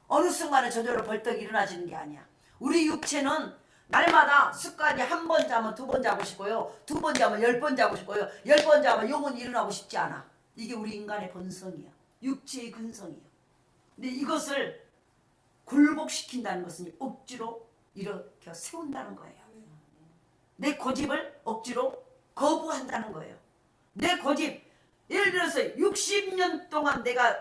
어느 순간에 저절로 벌떡 일어나지는 게 아니야. 우리 육체는 날마다 습관이 한 번 자면 두 번 자고 싶고요, 두 번 자면 10번 자고 싶고요, 10번 자면 영원히 일어나고 싶지 않아. 이게 우리 인간의 본성이야. 육체의 근성이야. 근데 이것을 굴복시킨다는 것은 억지로 이렇게 세운다는 거예요. 내 고집을 억지로 거부한다는 거예요. 내 고집, 예를 들어서 60년 동안 내가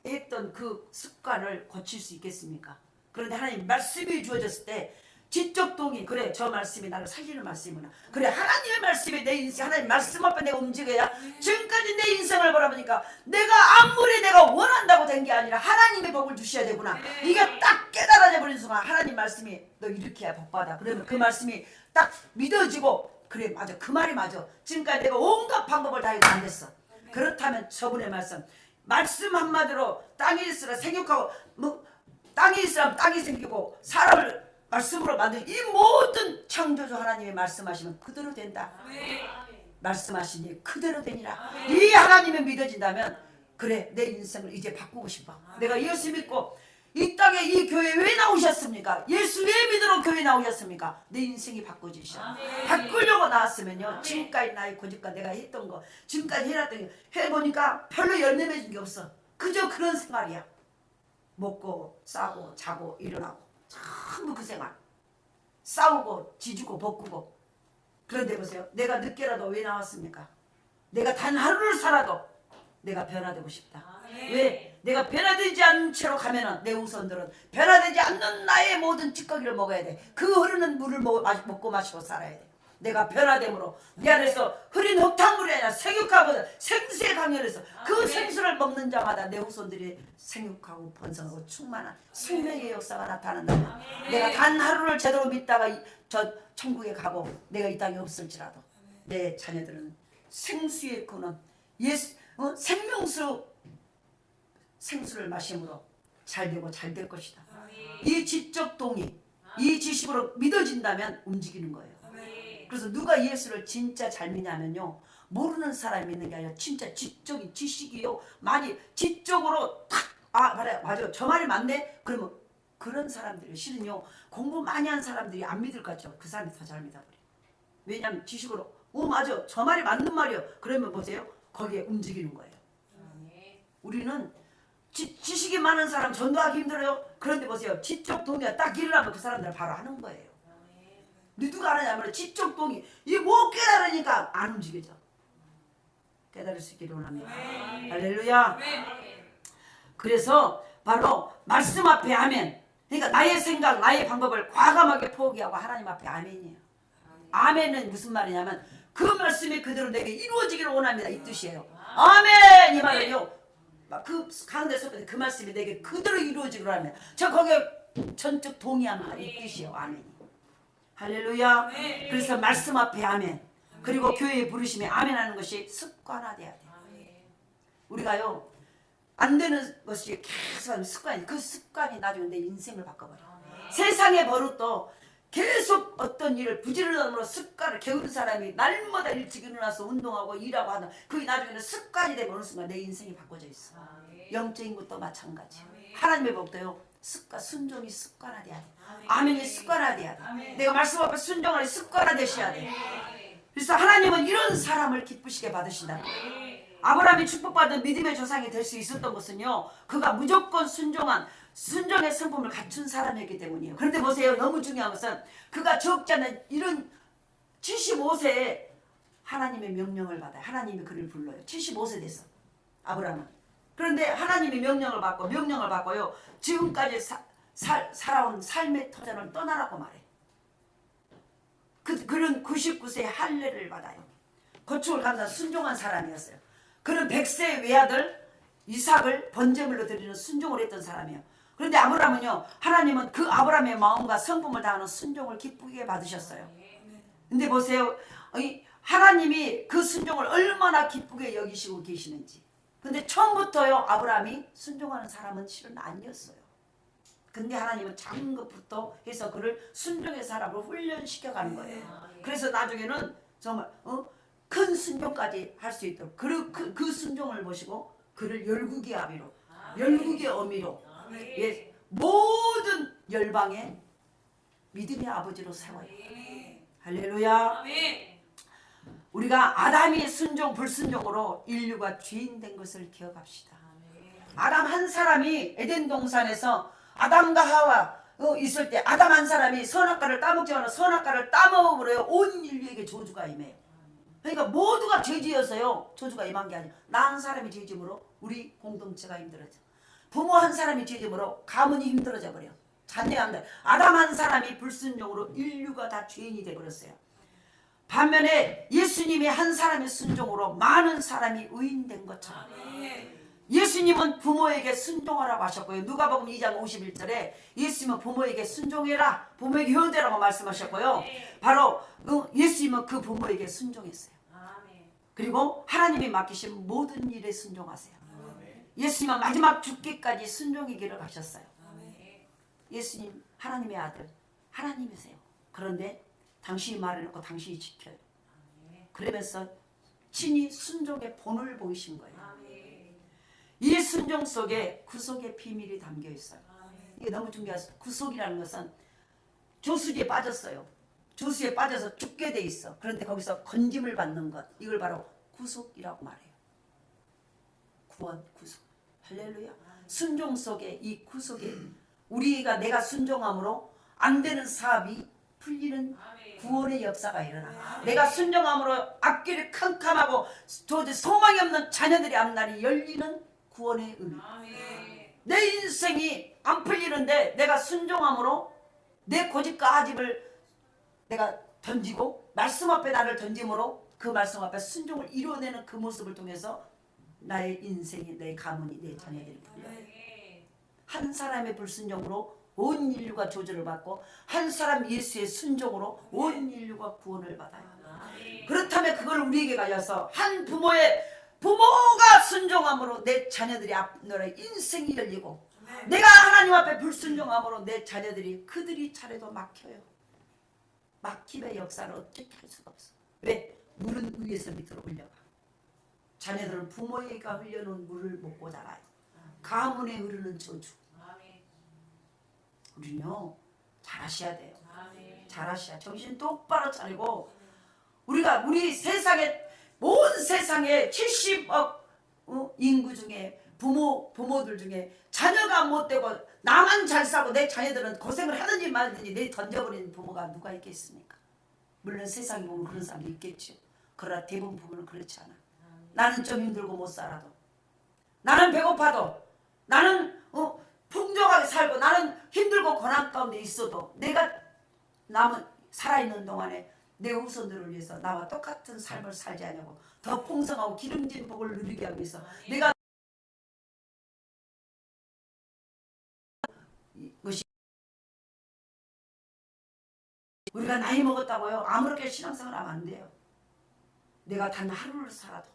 했던 그 습관을 고칠 수 있겠습니까? 그런데 하나님 말씀이 주어졌을 때 지적 동의, 그래 저 말씀이 나를 살리는 말씀이구나. 그래 하나님의 말씀이 내 인생, 하나님 말씀 앞에 내가 움직여야 지금까지 내 인생을 바라보니까 내가 아무리 내가 원한다고 된 게 아니라 하나님의 복을 주셔야 되구나. 이게 딱 깨달아져 버린 순간 하나님 말씀이 너 이렇게 해야 복 받아. 그러면 그 말씀이 딱 믿어지고 그래 맞아 그 말이 맞아. 지금까지 내가 온갖 방법을 다 해도 안 됐어. 그렇다면 저분의 말씀 한마디로 땅에 있으라 생육하고 뭐 땅에 있으라면 땅이 생기고 사람을 말씀으로 만든 이 모든 창조주 하나님의 말씀하시면 그대로 된다. 말씀하시니 그대로 되니라. 이 하나님이 믿어진다면 그래 내 인생을 이제 바꾸고 싶어. 내가 예수 믿고 이 땅에 이 교회에 왜 나오셨습니까? 예수 왜 믿으러 교회 나오셨습니까? 내 인생이 바꿔지셔. 바꾸려고 나왔으면요 지금까지 나의 고집과 내가 했던 거 지금까지 해놨던 게 해보니까 별로 열매 맺은 게 없어. 그저 그런 생활이야. 먹고 싸고 자고 일어나고 전부 그 생활. 싸우고 지주고 볶고. 그런데 보세요. 내가 늦게라도 왜 나왔습니까? 내가 단 하루를 살아도 내가 변화되고 싶다. 왜? 내가 변화되지 않은 채로 가면은 내 후손들은 변화되지 않는 나의 모든 찌꺼기를 먹어야 돼. 그 흐르는 물을 먹고 마시고 살아야 돼. 내가 변화됨으로 내 안에서 흐린 흙탕물이 아니라 생육하고 생수의 강렬해서 그 생수를 먹는 자마다 내 후손들이 생육하고 번성하고 충만한 생명의 역사가 나타난다. 내가 단 하루를 제대로 믿다가 저 천국에 가고 내가 이 땅에 없을지라도 내 자녀들은 생수의 근원 생수를 마심으로 잘 되고 잘 될 것이다. 이 지적 동의, 이 지식으로 믿어진다면 움직이는 거예요. 그래서 누가 예수를 진짜 잘 믿냐면요, 모르는 사람이 믿는 게 아니라 진짜 지적인 지식이요, 많이 지적으로 탁, 아 그래 맞아 저 말이 맞네, 그러면 그런 사람들이 실은요 공부 많이 한 사람들이 안 믿을 것 같죠. 그 사람이 더 잘 믿어버려. 왜냐하면 지식으로 맞아 저 말이 맞는 말이요, 그러면 보세요 거기에 움직이는 거예요. 우리는 지식이 많은 사람 전도하기 힘들어요. 그런데 보세요 지적 동의가 딱 일어나면 그 사람들은 바로 하는 거예요. 누가 하느냐면 지적 동의, 이게 못 깨달으니까 안 움직여져. 깨달을 수 있기를 원합니다. 할렐루야. 그래서 바로 말씀 앞에 아멘. 그러니까 나의 생각 나의 방법을 과감하게 포기하고 하나님 앞에 아멘이에요. 아멘은 무슨 말이냐면 그 말씀이 그대로 내게 이루어지기를 원합니다, 이 뜻이에요. 아멘 이 말은요 그 가운데 속에 그 말씀이 내게 그대로 이루어지기를 합니다. 저 거기에 전적 동의합니다, 이 뜻이에요. 아멘. 할렐루야. 그래서 말씀 앞에 아멘, 그리고 교회에 부르심에 아멘하는 것이 습관화돼야 돼요. 우리가요 안 되는 것이 계속 습관이, 그 습관이 나중에 내 인생을 바꿔버려. 세상의 버릇도 계속 어떤 일을 부지런함으로 습관을 게으른 사람이 날마다 일찍 일어나서 운동하고 일하고 하는, 그게 나중에는 습관이 되면 어느 순간 내 인생이 바꿔져 있어. 영적인 것도 마찬가지. 하나님의 법도요 순종이 습관화돼야 돼. 아멘이 습관화돼야 돼. 내가 말씀 앞에 순종하는 습관화되셔야 돼. 그래서 하나님은 이런 사람을 기쁘시게 받으신다. 아브라함이 축복받은 믿음의 조상이 될 수 있었던 것은요 그가 무조건 순종의 성품을 갖춘 사람이었기 때문이에요. 그런데 보세요, 너무 중요한 것은 그가 적지 않은 이런 75세에 하나님의 명령을 받아요. 하나님이 그를 불러요. 75세 됐어 아브라함은. 그런데 하나님이 명령을 받고요 지금까지 살아온 삶의 터전을 떠나라고 말해. 그런 99세의 할례를 받아요. 고충을 감수한 순종한 사람이었어요. 그는 100세의 외아들 이삭을 번제물로 드리는 순종을 했던 사람이에요. 그런데 아브라함은요 하나님은 그 아브라함의 마음과 성품을 다하는 순종을 기쁘게 받으셨어요. 근데 보세요 하나님이 그 순종을 얼마나 기쁘게 여기시고 계시는지. 근데 처음부터요 아브라함이 순종하는 사람은 실은 아니었어요. 근데 하나님은 작은 것부터 해서 그를 순종의 사람으로 훈련시켜가는 거예요. 그래서 나중에는 정말 큰 순종까지 할 수 있도록 그 순종을 보시고 그를 열국의 아비로, 열국의 어미로, 모든 열방의 믿음의 아버지로 세워요. 할렐루야. 우리가 아담이 순종 불순종으로 인류가 죄인 된 것을 기억합시다. 아담 한 사람이 에덴 동산에서 아담과 하와 있을 때 아담 한 사람이 선악과를 따먹지 않아 선악과를 따먹으므로 온 인류에게 저주가 임해요. 그러니까 모두가 죄지어서요 저주가 임한 게 아니에요. 나 한 사람이 죄짐으로 우리 공동체가 힘들어져. 부모 한 사람이 죄짐으로 가문이 힘들어져 버려. 자녀가 안 돼. 아담 한 사람이 불순종으로 인류가 다 죄인이 되어버렸어요. 반면에 예수님이 한 사람의 순종으로 많은 사람이 의인된 것처럼 예수님은 부모에게 순종하라고 하셨고요. 누가복음 2장 51절에 예수님은 부모에게 순종해라, 부모에게 효되라고 말씀하셨고요. 바로 예수님은 그 부모에게 순종했어요. 그리고 하나님이 맡기신 모든 일에 순종하세요. 예수님은 마지막 죽기까지 순종의 길을 가셨어요. 예수님 하나님의 아들, 하나님이세요. 그런데 당신이 말해놓고 당신이 지켜요. 그러면서 친히 순종의 본을 보이신 거예요. 이 순종 속에 구속의 비밀이 담겨 있어요. 이게 너무 중요해서 구속이라는 것은 조수지에 빠졌어요. 조수에 빠져서 죽게 돼 있어. 그런데 거기서 건짐을 받는 것, 이걸 바로 구속이라고 말해요. 구원, 구속. 할렐루야. 순종 속에 이 구속에 내가 순종함으로 안 되는 사업이 풀리는 구원의 역사가 일어나. 내가 순종함으로 앞길이 캄캄하고 도저히 소망이 없는 자녀들의 앞날이 열리는 구원의 의미. 내 인생이 안 풀리는데 내가 순종함으로 내 고집과 아집을 내가 던지고 말씀 앞에 나를 던짐으로 그 말씀 앞에 순종을 이루어내는 그 모습을 통해서 나의 인생이, 내 가문이, 내 자녀들이 풀려요. 한 사람의 불순종으로 온 인류가 조절을 받고 한 사람 예수의 순종으로 온 인류가 구원을 받아요. 그렇다면 그걸 우리에게 가져서 한 부모가 순종함으로 내 자녀들이 앞날에 인생이 열리고 내가 하나님 앞에 불순종함으로 내 자녀들이 그들이 차례도 막혀요. 막힘의 역사를 어떻게 할 수가 없어. 왜? 물은 위에서 밑으로 흘려가. 자녀들은 부모가 흘려놓은 물을 먹고 자라요. 가문에 흐르는 저주. 우리는요 잘하셔야 돼요. 잘하셔야. 정신 똑바로 차리고 우리 세상에 온 세상에 70억 인구 중에 부모들 중에 자녀가 못 되고 나만 잘 사고 내 자녀들은 고생을 하든지 말든지 내 던져버리는 부모가 누가 있겠습니까? 물론 세상에 보면 그런 사람도 있겠죠. 그러나 대부분 부모는 그렇지 않아. 나는 좀 힘들고 못 살아도, 나는 배고파도, 나는 풍족하게 살고, 나는 힘들고 고난 가운데 있어도 내가 남은 살아있는 동안에 내 후손들을 위해서 나와 똑같은 삶을 살지 않냐고, 더 풍성하고 기름진 복을 누리게 하기 위해서 내가 것이 우리가 나이 먹었다고요 아무렇게 신앙생활 하면 안 돼요. 내가 단 하루를 살아도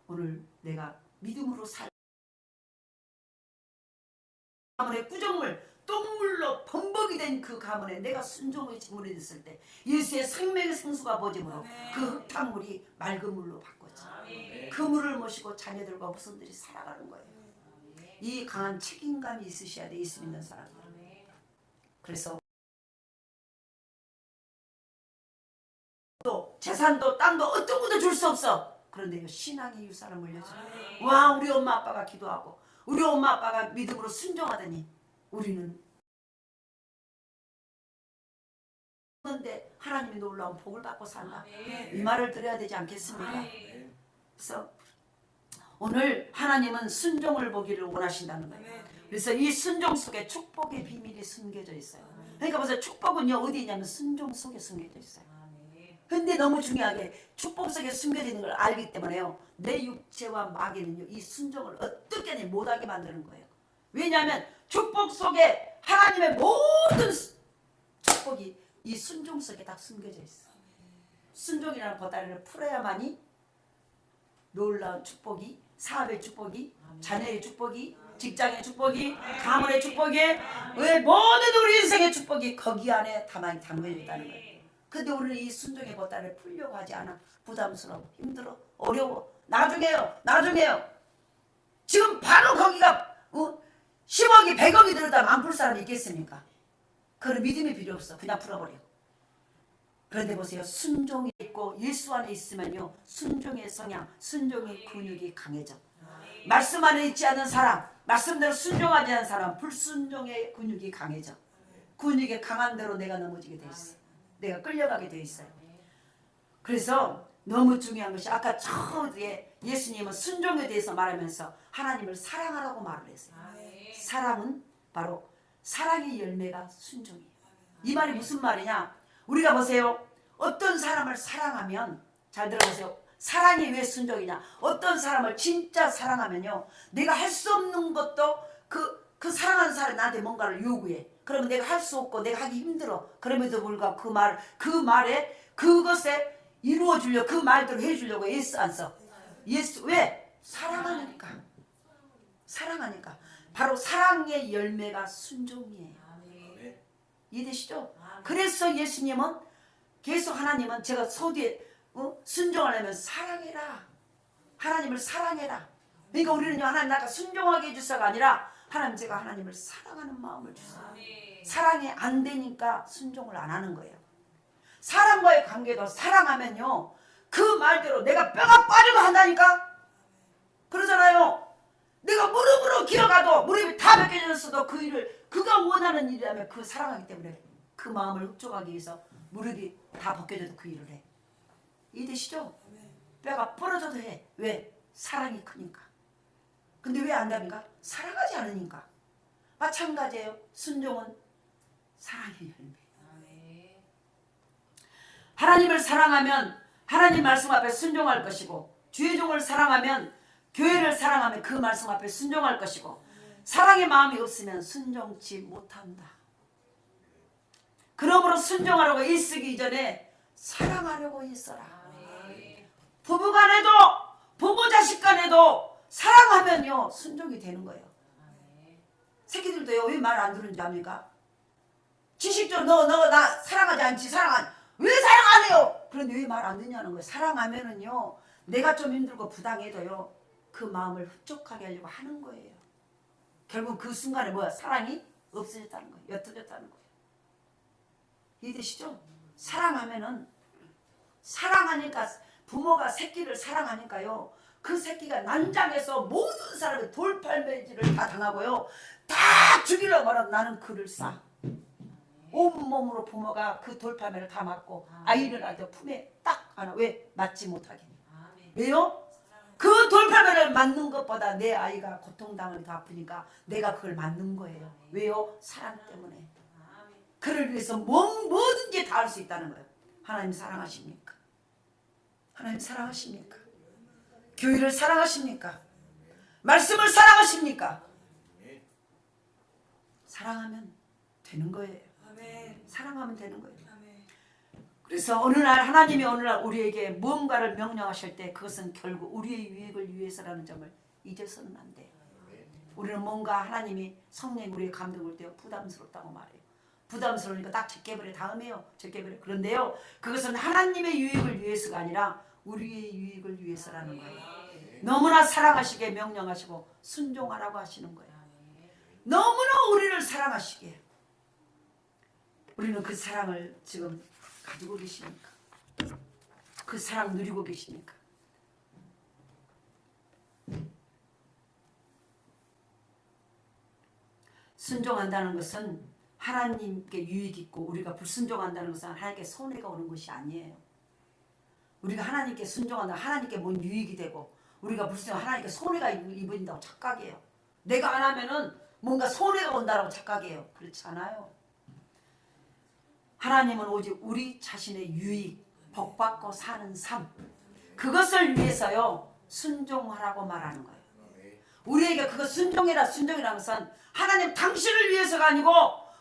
오늘 내가 믿음으로 가문의 구정물 똥물로 범벅이 된 그 가문에 내가 순종의 제물이 됐을 때 예수의 생명의 생수가 버짐으로 그 흙탕물이 맑은 물로 바꿔져. 그 물을 모시고 자녀들과 후손들이 살아가는 거예요. 이 강한 책임감이 있으셔야 돼. 예수 믿는 사람들. 그래서 또 재산도 땅도 어떤 것도 줄 수 없어. 그런데 신앙의 유산을 물려줘. 와, 우리 엄마 아빠가 기도하고 우리 엄마 아빠가 믿음으로 순종하더니 우리는 그런데 하나님이 놀라운 복을 받고 산다. 이 말을 드려야 되지 않겠습니까? 그래서 오늘 하나님은 순종을 보기를 원하신다는 거예요. 그래서 이 순종 속에 축복의 비밀이 숨겨져 있어요. 그러니까 보세요. 축복은요 어디 있냐면 순종 속에 숨겨져 있어요. 근데 너무 중요하게 축복 속에 숨겨져 있는 걸 알기 때문에요. 내 육체와 마귀는요 이 순종을 어떻게든 못하게 만드는 거예요. 왜냐하면 축복 속에 하나님의 모든 축복이 이 순종 속에 다 숨겨져 있어. 순종이라는 보따리를 풀어야만이 놀라운 축복이, 사업의 축복이, 자녀의 축복이, 직장의 축복이, 가문의 축복이, 왜 모든 우리 인생의 축복이 거기 안에 담겨 있다는 거예요. 근데 우리는 이 순종의 보따리를 풀려고 하지 않아. 부담스러워, 힘들어, 어려워. 나중에요. 지금 바로 거기가 10억이 100억이 들었다면 안 풀 사람이 있겠습니까? 그런 믿음이 필요 없어. 그냥 풀어버려. 그런데 보세요. 순종이 있고 예수 안에 있으면요 순종의 성향, 순종의 근육이 강해져. 말씀 안에 있지 않은 사람, 말씀대로 순종하지 않은 사람, 불순종의 근육이 강해져. 근육이 강한 대로 내가 넘어지게 돼 있어. 내가 끌려가게 돼 있어요. 그래서 너무 중요한 것이 아까 처음에 예수님은 순종에 대해서 말하면서 하나님을 사랑하라고 말을 했어요. 사랑은 바로 사랑의 열매가 순종이에요. 이 말이 무슨 말이냐? 우리가 보세요. 어떤 사람을 사랑하면, 잘 들어보세요. 사랑이 왜 순종이냐? 어떤 사람을 진짜 사랑하면요 내가 할 수 없는 것도 그 사랑하는 사람이 나한테 뭔가를 요구해. 그러면 내가 할 수 없고 내가 하기 힘들어. 그럼에도 불구하고 그 말에 그것에 이루어주려고 그 말대로 해주려고 애써 안 써? 예수 왜? 사랑하니까. 바로 사랑의 열매가 순종이에요. 이해되시죠? 그래서 예수님은 계속 하나님은 제가 서두에 순종하려면 사랑해라. 하나님을 사랑해라. 그러니까 우리는 하나님 나가 순종하게 해주사가 아니라 하나님 제가 하나님을 사랑하는 마음을 주세요. 사랑이 안 되니까 순종을 안 하는 거예요. 사람과의 관계도 사랑하면요 그 말대로 내가 뼈가 빠지고 한다니까. 그러잖아요. 내가 무릎으로 기어가도 무릎이 다 벗겨졌어도 그 일을 그가 원하는 일이라면 그 사랑하기 때문에 그 마음을 흡족하기 위해서 무릎이 다 벗겨져도 그 일을 해. 이해되시죠? 뼈가 부러져도 해. 왜? 사랑이 크니까. 근데 왜 안 됩니까? 사랑하지 않으니까. 마찬가지예요. 순종은 사랑의 열매. 하나님을 사랑하면 하나님 말씀 앞에 순종할 것이고, 주의 종을 사랑하면 교회를 사랑하면 그 말씀 앞에 순종할 것이고, 사랑의 마음이 없으면 순종치 못한다. 그러므로 순종하려고 애쓰기 이전에 사랑하려고 애써라. 부부간에도 부모 자식 간에도 사랑하면요 순종이 되는 거예요. 새끼들도요 왜 말 안 들은지 압니까? 지식적으로 너 나 사랑하지 않지 왜 사랑 안 해요? 그런데 왜 말 안 듣냐는 거예요. 사랑하면은요 내가 좀 힘들고 부당해도요 그 마음을 흡족하게 하려고 하는 거예요. 결국 그 순간에 뭐야? 사랑이 없어졌다는 거예요. 옅어졌다는 거예요. 이해되시죠? 사랑하면은 사랑하니까 부모가 새끼를 사랑하니까요 그 새끼가 난장에서 모든 사람의 돌팔매질을 다 당하고요 다 죽이려고 하면 나는 그를 싸. 온몸으로 부모가 그 돌팔매를 다 맞고 아이를 낳아도 품에 딱 하나. 왜? 맞지 못하게. 왜요? 그 돌팔매를 맞는 것보다 내 아이가 고통당하면 더 아프니까 내가 그걸 맞는 거예요. 왜요? 사랑 때문에. 그를 위해서 뭐든지 다 할 수 있다는 거예요. 하나님 사랑하십니까? 하나님 사랑하십니까? 교회를 사랑하십니까? 말씀을 사랑하십니까? 사랑하면 되는 거예요. 사랑하면 되는 거예요. 그래서 어느 날 하나님이 어느 날 우리에게 무언가를 명령하실 때 그것은 결국 우리의 유익을 위해서라는 점을 잊어서는 안 돼요. 우리는 뭔가 하나님이 성령이 우리의 감동을 때 부담스럽다고 말해요. 부담스러우니까 딱 제껴버려 다음에요. 제껴버려. 그런데요 그것은 하나님의 유익을 위해서가 아니라 우리의 유익을 위해서라는 거예요. 너무나 사랑하시게 명령하시고 순종하라고 하시는 거예요. 너무나 우리를 사랑하시게. 우리는 그 사랑을 지금 가지고 계십니까? 그 사랑 누리고 계십니까? 순종한다는 것은 하나님께 유익 있고 우리가 불순종한다는 것은 하나님께 손해가 오는 것이 아니에요. 우리가 하나님께 순종한다 하나님께 뭔 유익이 되고 우리가 불순종 하나님께 손해가 입은다고 착각해요. 내가 안 하면은 뭔가 손해가 온다고 착각해요. 그렇지 않아요. 하나님은 오직 우리 자신의 유익, 복받고 사는 삶 그것을 위해서요 순종하라고 말하는 거예요. 우리에게 그거 순종이라는 것은 하나님 당신을 위해서가 아니고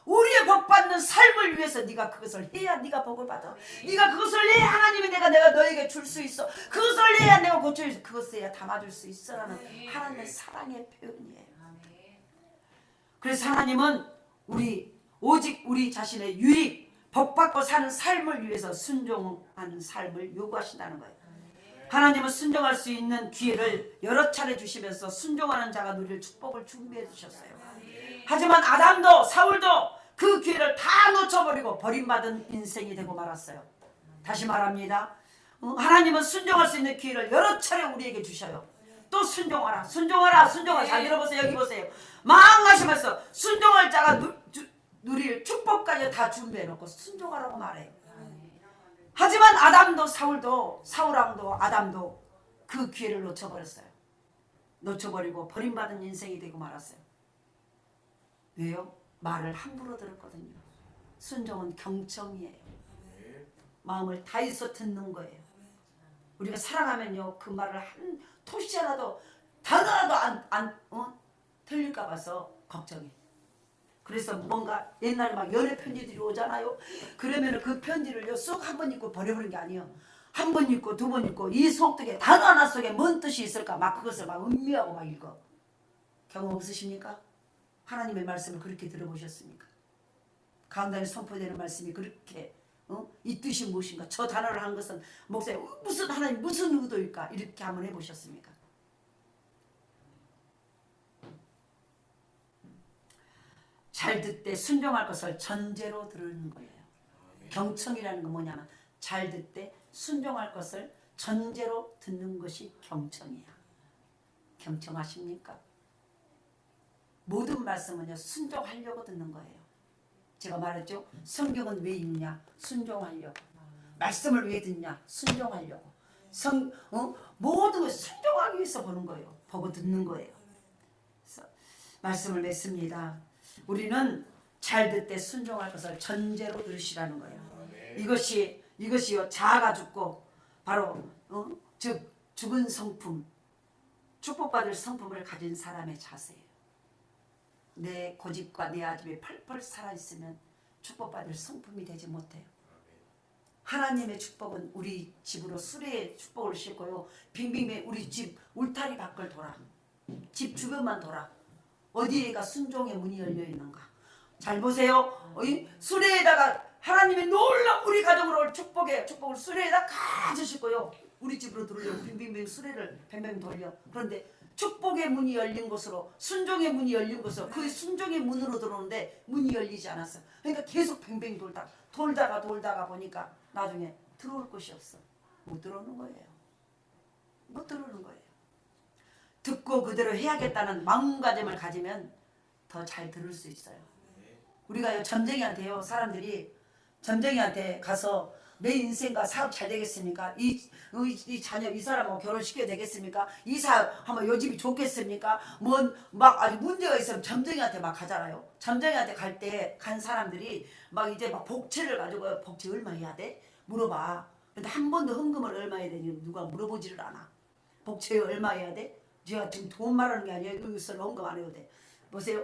우리의 복받는 삶을 위해서 네가 그것을 해야 네가 복을 받아. 네가 그것을 해야 하나님이 내가 너에게 줄 수 있어. 그것을 해야 내가 고쳐줄 수 있어. 그것을 해야 담아줄 수 있어라는 하나님의 사랑의 표현이에요. 그래서 하나님은 오직 우리 자신의 유익 복받고 사는 삶을 위해서 순종하는 삶을 요구하신다는 거예요. 하나님은 순종할 수 있는 기회를 여러 차례 주시면서 순종하는 자가 누릴 축복을 준비해 주셨어요. 하지만 아담도 사울도 그 기회를 다 놓쳐버리고 버림받은 인생이 되고 말았어요. 다시 말합니다. 하나님은 순종할 수 있는 기회를 여러 차례 우리에게 주셔요. 또 순종하라. 잘 들어보세요. 여기 보세요. 마음가시면서 순종할 자가 누릴 축복까지 다 준비해놓고 순종하라고 말해요. 하지만 아담도 사울왕도 아담도 그 기회를 놓쳐버렸어요. 놓쳐버리고 버림받은 인생이 되고 말았어요. 왜요? 말을 함부로 들었거든요. 순종은 경청이에요. 마음을 다해서 듣는 거예요. 우리가 사랑하면요 그 말을 한 토시 하나도 단어 하나도 틀릴까 봐서 걱정해. 그래서 뭔가 옛날에 막 연애 편지들이 오잖아요. 그러면 그 편지를요 쏙 한 번 읽고 버려버리는 게 아니에요. 한 번 읽고 두 번 읽고 이 속독에 단어 하나 속에 뭔 뜻이 있을까 막 그것을 막 음미하고 막 읽어. 경험 없으십니까? 하나님의 말씀을 그렇게 들어보셨습니까? 강단에 선포되는 말씀이 그렇게 이 뜻이 무엇인가? 저 단어를 한 것은 목사님 하나님 무슨 의도일까? 이렇게 한번 해보셨습니까? 잘 듣되 순종할 것을 전제로 들은 거예요. 경청이라는 건 뭐냐면 잘 듣되 순종할 것을 전제로 듣는 것이 경청이야. 경청하십니까? 모든 말씀은요 순종하려고 듣는 거예요. 제가 말했죠. 성경은 왜 읽냐? 순종하려고. 말씀을 왜 듣냐? 순종하려고. 모든 걸 순종하기 위해서 보는 거예요. 보고 듣는 거예요. 그래서 말씀을 맺습니다. 우리는 잘 듣되 순종할 것을 전제로 들으시라는 거예요. 이것이요 자아가 죽고 바로 즉 죽은 성품, 축복받을 성품을 가진 사람의 자세예요. 내 고집과 내 아집이 펄펄 살아있으면 축복받을 성품이 되지 못해요. 하나님의 축복은 우리 집으로 수레의 축복을 싣고요 빙빙 우리 집 울타리 밖을 돌아 집 주변만 돌아. 어디에가 순종의 문이 열려 있는가? 잘 보세요. 이 수레에다가 하나님의 놀라운 우리 가정으로 축복을 수레에다 가지실 거요. 우리 집으로 들어오려 빙빙빙 수레를 뱅뱅 돌려. 그런데 축복의 문이 열린 곳으로, 순종의 문이 열린 곳으로, 그 순종의 문으로 들어오는데 문이 열리지 않았어. 그러니까 계속 뱅뱅 돌다가 보니까 나중에 들어올 곳이 없어. 못 들어오는 거예요. 못 들어오는 거예요. 듣고 그대로 해야겠다는 마음가짐을 가지면 더 잘 들을 수 있어요. 우리가 점쟁이한테요, 사람들이 점쟁이한테 가서 내 인생과 사업 잘 되겠습니까? 이 자녀 이 사람하고 결혼시켜야 되겠습니까? 이 사업하면 요 집이 좋겠습니까? 막 아주 문제가 있으면 점쟁이한테 막 가잖아요. 점쟁이한테 갈 때 간 사람들이 막 이제 막 복채를 가지고 복채 얼마 해야 돼? 물어봐. 근데 한 번도 헌금을 얼마 해야 되니 누가 물어보지를 않아. 복채 얼마 해야 돼? 제가 지금 돈 말하는 게 아니에요. 여기서 헌금 안 해도 돼. 보세요.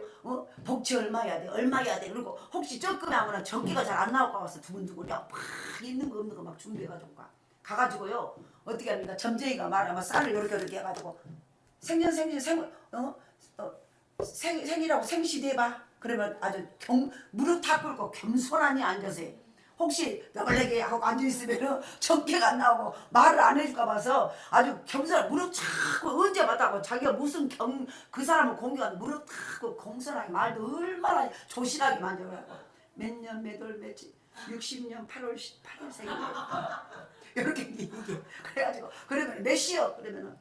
복지 얼마 해야 돼? 얼마 해야 돼? 그리고 혹시 적금에 하면 전기가 잘 안 나올 것 같아서 두근두근 막 있는 거 없는 거 막 준비해가지고 가가지고요. 어떻게 합니까? 점쟁이가 말하면 쌀을 이렇게 해가지고 생이라고 생시대봐. 그러면 아주 무릎 다 꿇고 겸손하니 앉아서 해. 혹시 너글레게 하고 앉아있으면 전개가 안 나오고 말을 안 해줄까 봐서 아주 겸손하게 무릎 차고 언제 봤다고 자기가 무슨 그 사람을 공격하는 무릎 차고 공손하게 말도 얼마나 조신하게 만져가지고 몇 년 몇 월 며칠 60년 8월 8일생이에요. 이렇게 얘기해. 그래가지고 그러면 몇 시요? 그러면은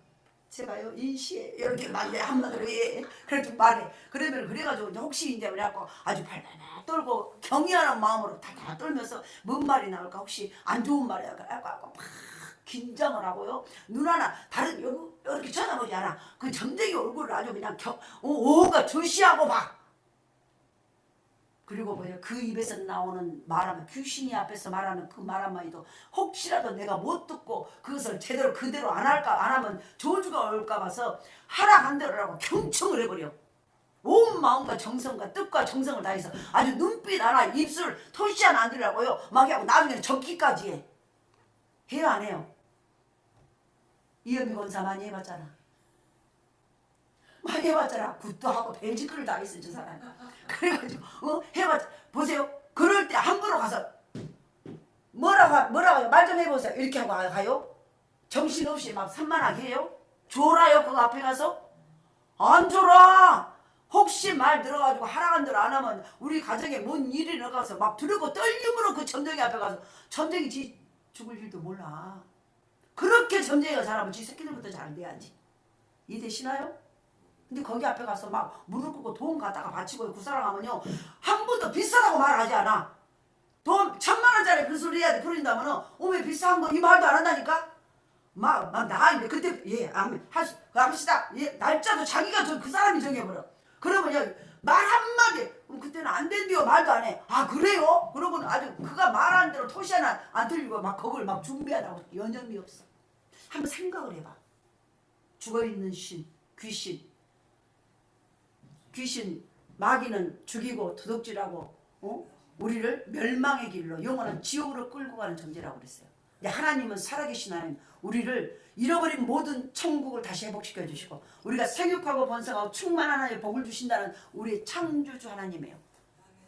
제가요 인시에 이렇게 말해 한마디로 해. 그래도 말해. 그러면 그래가지고 이제 혹시 이제 그래갖고 아주 발발발 떨고 경의하는 마음으로 다다 떨면서 뭔 말이 나올까 혹시 안 좋은 말이야. 그래갖고 막 긴장을 하고요. 눈 하나 다른 이렇게 쳐다보지 않아. 그 점쟁이 얼굴을 아주 그냥 오가 주시하고 봐. 그리고 뭐냐 그 입에서 나오는 말하면 귀신이 앞에서 말하는 그 말 한마디도 혹시라도 내가 못 듣고 그것을 제대로 그대로 안 하면 저주가 올까 봐서 하락한 대로라고 경청을 해버려. 온 마음과 정성과 뜻과 정성을 다해서 아주 눈빛 하나 입술 토시 하나 안 들으라고요. 막 하고 나중에는 적기까지 해. 해요 안 해요? 이현미 권사 많이 해봤잖아. 많이 해봤잖아. 굿도 하고 배지글을 다 했어 저 사람. 그래가지고 해봤자 보세요. 그럴 때 함부로 가서 뭐라고 말 좀 해보세요. 이렇게 하고 가요? 정신없이 막 산만하게 해요? 줘라요 그 앞에 가서? 안 줘라. 혹시 말 들어가지고 하라는 대로 안 하면 우리 가정에 뭔 일이 일어나서 막 두렵고 떨림으로 그 점쟁이 앞에 가서 점쟁이 지 죽을 일도 몰라. 그렇게 점쟁이가 잘하면 지 새끼들부터 잘 돼야지. 이해되시나요? 근데 거기 앞에 가서 막 무릎 꿇고 돈 갖다가 바치고 그 사람 하면요 한 번도 비싸다고 말하지 않아. 돈 1000만원짜리 그 소리 해야 돼. 그런다면은 오메 비싼 거 이 말도 안 한다니까. 막 나가는데 그때 예 합시다. 예 날짜도 자기가 그 사람이 정해버려. 그러면 말 한마디 그때는 안 된대요. 말도 안 해. 아 그래요? 그러고는 아주 그가 말하는 대로 토시 하나 안 틀리고 막 그걸 막 준비하라고 여념이 없어. 한번 생각을 해봐. 죽어있는 귀신 마귀는 죽이고 도둑질하고 우리를 멸망의 길로 영원한 지옥으로 끌고 가는 존재라고 그랬어요. 근데 하나님은 살아계신 하나님 우리를 잃어버린 모든 천국을 다시 회복시켜 주시고 우리가 생육하고 번성하고 충만한 하나님의 복을 주신다는 우리의 창조주 하나님이에요.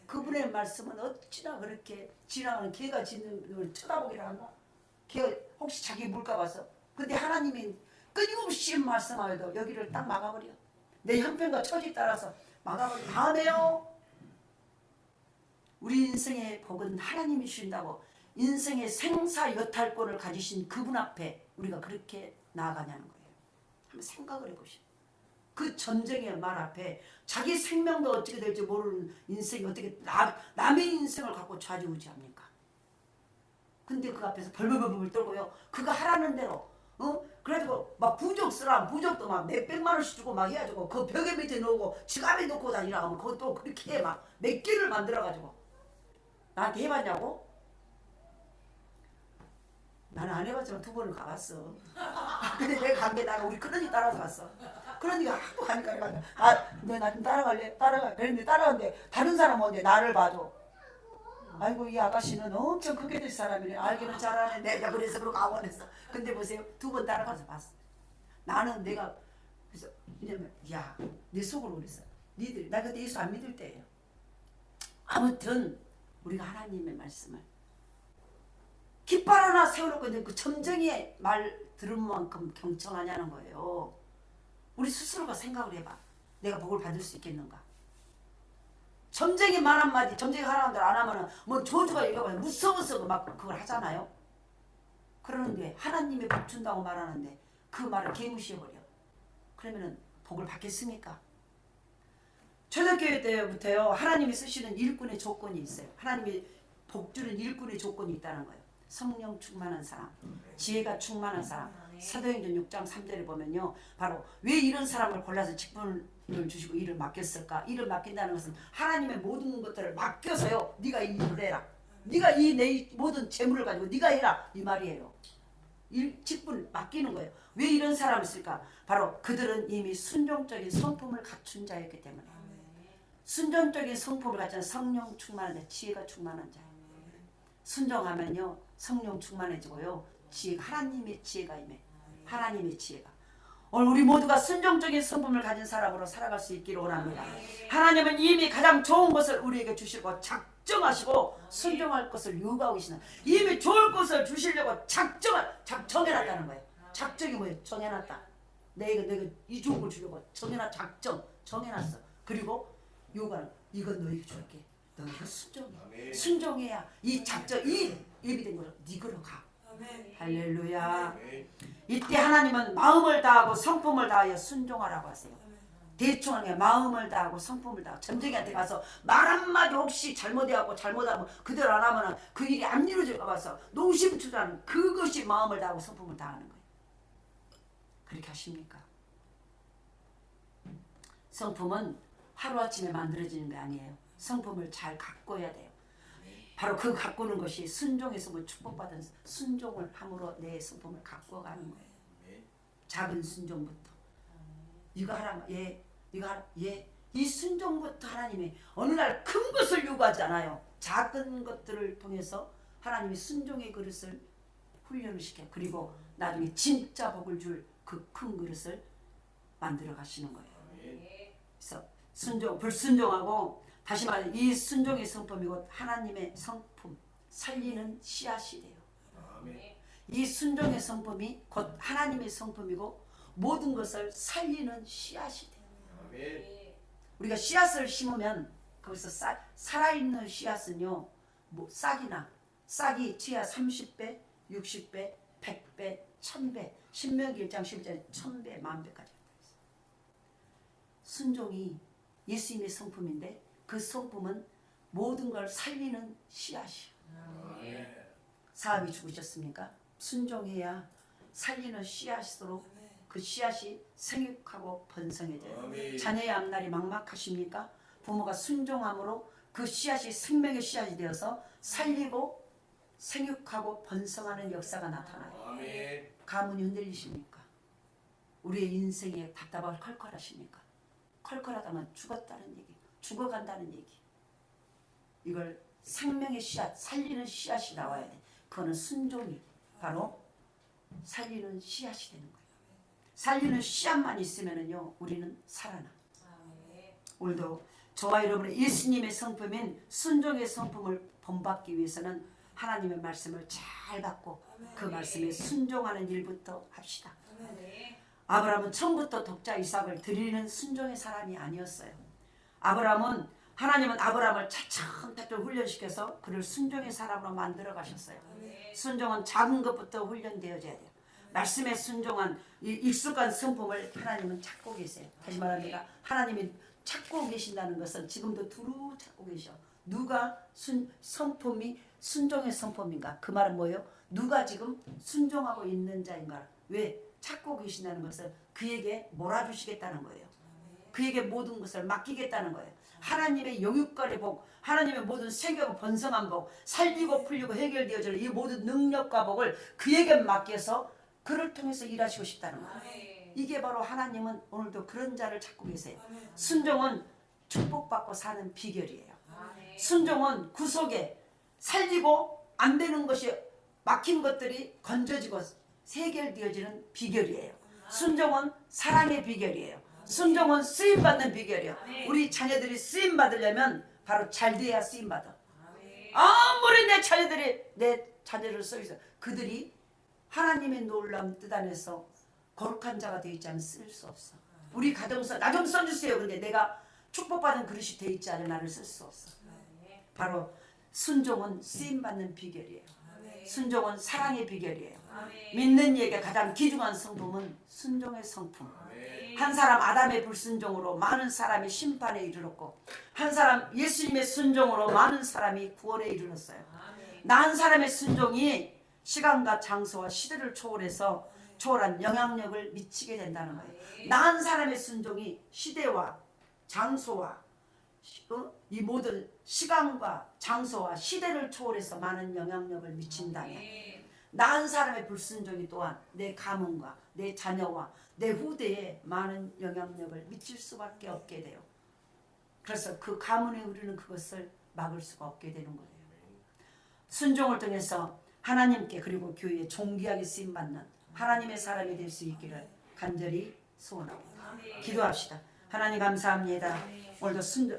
그분의 말씀은 어찌나 그렇게 지나가는 개가 짖는 걸 쳐다보기를 한다. 개가 혹시 자기 물까 봐서. 근데 하나님이 끊임없이 말씀하여도 여기를 딱 막아버려. 내 형편과 처지 따라서 막아버려. 다음에요. 우리 인생의 복은 하나님이 주신다고 인생의 생사여탈권을 가지신 그분 앞에 우리가 그렇게 나아가냐는 거예요. 한번 생각을 해보시오. 그 전쟁의 말 앞에 자기 생명도 어떻게 될지 모르는 인생이 어떻게 남의 인생을 갖고 좌지우지합니까? 근데 그 앞에서 벌벌벌벌 떨고요. 그가 하라는 대로 그래가지고 막 부적도 막 몇백만 원씩 주고 막 해가지고 그 벽에 밑에 놓고 지갑에 놓고 다니라 하면 그것도 그렇게 막 몇 개를 만들어가지고 나한테 해봤냐고? 나는 안 해봤지만 2번을 가봤어. 근데 내가 간 게 나가 우리 큰언니 따라서 갔어. 큰언니가 하도 가니까 내가 너 나 좀 따라갈래? 그랬는데 따라갔는데 다른 사람 오는데 나를 봐줘. 아이고 이 아가씨는 엄청 크게 될 사람이네. 알기는 잘하네. 내가 그래서 그러고 아원했어. 근데 보세요. 2번 따라가서 봤어. 나는 내가 그래서 왜냐면 내 속으로 그랬어. 니들 나 그때 예수 안 믿을 때예요. 아무튼 우리가 하나님의 말씀을 깃발 하나 세워놓고 있는데 그 점쟁이의 말 들은 만큼 경청하냐는 거예요. 우리 스스로가 생각을 해봐. 내가 복을 받을 수 있겠는가? 점쟁이 말 한마디, 점쟁이 하라는 대로 안 하면은 뭐 저주가 얘기하면 무서워서 막 그걸 하잖아요. 그러는데 하나님의 복 준다고 말하는데 그 말을 개무시해버려. 그러면은 복을 받겠습니까? 초대교회 때부터요 하나님이 쓰시는 일꾼의 조건이 있어요. 하나님이 복 주는 일꾼의 조건이 있다는 거예요. 성령 충만한 사람, 지혜가 충만한 사람. 사도행전 6장 3절에 보면요, 바로 왜 이런 사람을 골라서 직분을 주시고 일을 맡겼을까? 일을 맡긴다는 것은 하나님의 모든 것들을 맡겨서요, 네가 이 일을 해라. 네가 이 내 모든 재물을 가지고 네가 해라, 이 말이에요. 직분을 맡기는 거예요. 왜 이런 사람을 쓸까? 바로 그들은 이미 순종적인 성품을 갖춘 자였기 때문에. 순종적인 성품을 갖춘 성령 충만한 자, 지혜가 충만한 자. 순종하면요 성령 충만해지고요, 하나님의 지혜가 임해. 하나님의 지혜가. 오늘 우리 모두가 순종적인 성품을 가진 사람으로 살아갈 수 있기를 원합니다. 하나님은 이미 가장 좋은 것을 우리에게 주시고 작정하시고 순종할 것을 요구하고 계시는, 이미 좋을 것을 주시려고 작정해놨다는 거예요. 작정이 뭐예요? 정해놨다. 내가 이 좋은 걸 주려고 정해놨어. 그리고 요구하는, 이건 너에게 줄게. 너희가 순종해야 이 작정, 이 예비된 걸 네거로 가. 할렐루야. 이때 하나님은 마음을 다하고 성품을 다하여 순종하라고 하세요. 대충 하는 게 마음을 다하고 성품을 다하고, 점쟁이한테 가서 말 한마디 혹시 잘못하면 그대로 안 하면 그 일이 안 이루어질까 봐서 농심투자는 그것이 마음을 다하고 성품을 다하는 거예요. 그렇게 하십니까? 성품은 하루아침에 만들어지는 게 아니에요. 성품을 잘 가꿔야 돼요. 바로 그 가꾸는 것이 순종에서 뭐 축복받은 순종을 함으로 내 성품을 가꿔가는 거예요. 작은 순종부터. 이거 하라, 이거 하라, 이 순종부터 하나님이 어느 날 큰 것을 요구하지 않아요. 작은 것들을 통해서 하나님이 순종의 그릇을 훈련을 시켜. 그리고 나중에 진짜 복을 줄 그 큰 그릇을 만들어 가시는 거예요. 그래서 불순종하고, 다시 말해 이 순종의 성품이고 하나님의 성품, 살리는 씨앗이 돼요. 이 순종의 성품이 곧 하나님의 성품이고 모든 것을 살리는 씨앗이 돼요. 우리가 씨앗을 심으면 거기서 살아있는 씨앗은요, 뭐 싹이 지하 30배, 60배, 100배, 1000배, 신명기 1장 11절에 1000배, 10,000배까지. 순종이 예수님의 성품인데 그 성품은 모든 걸 살리는 씨앗이에요. 사람이 죽으셨습니까? 순종해야 살리는 씨앗으로 그 씨앗이 생육하고 번성해져요. 자녀의 앞날이 막막하십니까? 부모가 순종함으로 그 씨앗이 생명의 씨앗이 되어서 살리고 생육하고 번성하는 역사가 나타나요. 가문이 흔들리십니까? 우리의 인생에 답답하고 컬컬하십니까? 컬컬하다면 죽었다는 얘기, 죽어간다는 얘기. 이걸 생명의 씨앗, 살리는 씨앗이 나와야 돼. 그거는 순종이 바로 살리는 씨앗이 되는 거예요. 살리는 씨앗만 있으면은요, 우리는 살아나. 오늘도 저와 여러분의 예수님의 성품인 순종의 성품을 본받기 위해서는 하나님의 말씀을 잘 받고 그 말씀에 순종하는 일부터 합시다. 아브라함은 처음부터 독자 이삭을 드리는 순종의 사람이 아니었어요. 하나님은 아브라함을 차츰차츰 훈련시켜서 그를 순종의 사람으로 만들어 가셨어요. 순종은 작은 것부터 훈련되어져야 돼요. 말씀에 순종한 이 익숙한 성품을 하나님은 찾고 계세요. 다시 말합니다. 하나님이 찾고 계신다는 것은 지금도 두루 찾고 계셔. 누가 성품이 순종의 성품인가? 그 말은 뭐예요? 누가 지금 순종하고 있는 자인가? 왜? 찾고 계신다는 것은 그에게 몰아주시겠다는 거예요. 그에게 모든 것을 맡기겠다는 거예요. 하나님의 영육간의 복, 하나님의 모든 세계고 번성한 복, 살리고 풀리고 해결되어질 이 모든 능력과 복을 그에게 맡겨서 그를 통해서 일하시고 싶다는 거예요. 이게 바로 하나님은 오늘도 그런 자를 찾고 계세요. 순종은 축복받고 사는 비결이에요. 순종은 구속에 살리고 안 되는 것이 막힌 것들이 건져지고 해결되어지는 비결이에요. 순종은 사랑의 비결이에요. 순종은 쓰임 받는 비결이에요. 우리 자녀들이 쓰임 받으려면 바로 잘 돼야 쓰임 받아. 아무리 내 자녀들이 내 자녀를 써있어 그들이 하나님의 놀라운 뜻 안에서 거룩한 자가 되어 있지 않으면 쓸 수 없어. 우리 가정서 나 좀 써주세요. 근데 내가 축복받은 그릇이 되어 있지 않으면 나를 쓸 수 없어. 바로 순종은 쓰임받는 비결이에요. 순종은 사랑의 비결이에요. 믿는 이에게 가장 귀중한 성품은 순종의 성품. 한 사람 아담의 불순종으로 많은 사람이 심판에 이르렀고 한 사람 예수님의 순종으로 많은 사람이 구원에 이르렀어요. 나 한 사람의 순종이 시간과 장소와 시대를 초월해서 초월한 영향력을 미치게 된다는 거예요. 나 한 사람의 순종이 시대와 장소와 이 모든 시간과 장소와 시대를 초월해서 많은 영향력을 미친다면 나 한 사람의 불순종이 또한 내 가문과 내 자녀와 내 후대에 많은 영향력을 미칠 수밖에 없게 돼요. 그래서 그 가문에 우리는 그것을 막을 수가 없게 되는 거예요. 순종을 통해서 하나님께 그리고 교회에 존귀하게 쓰임받는 하나님의 사람이 될 수 있기를 간절히 소원합니다. 기도합시다. 하나님 감사합니다. 오늘도 순종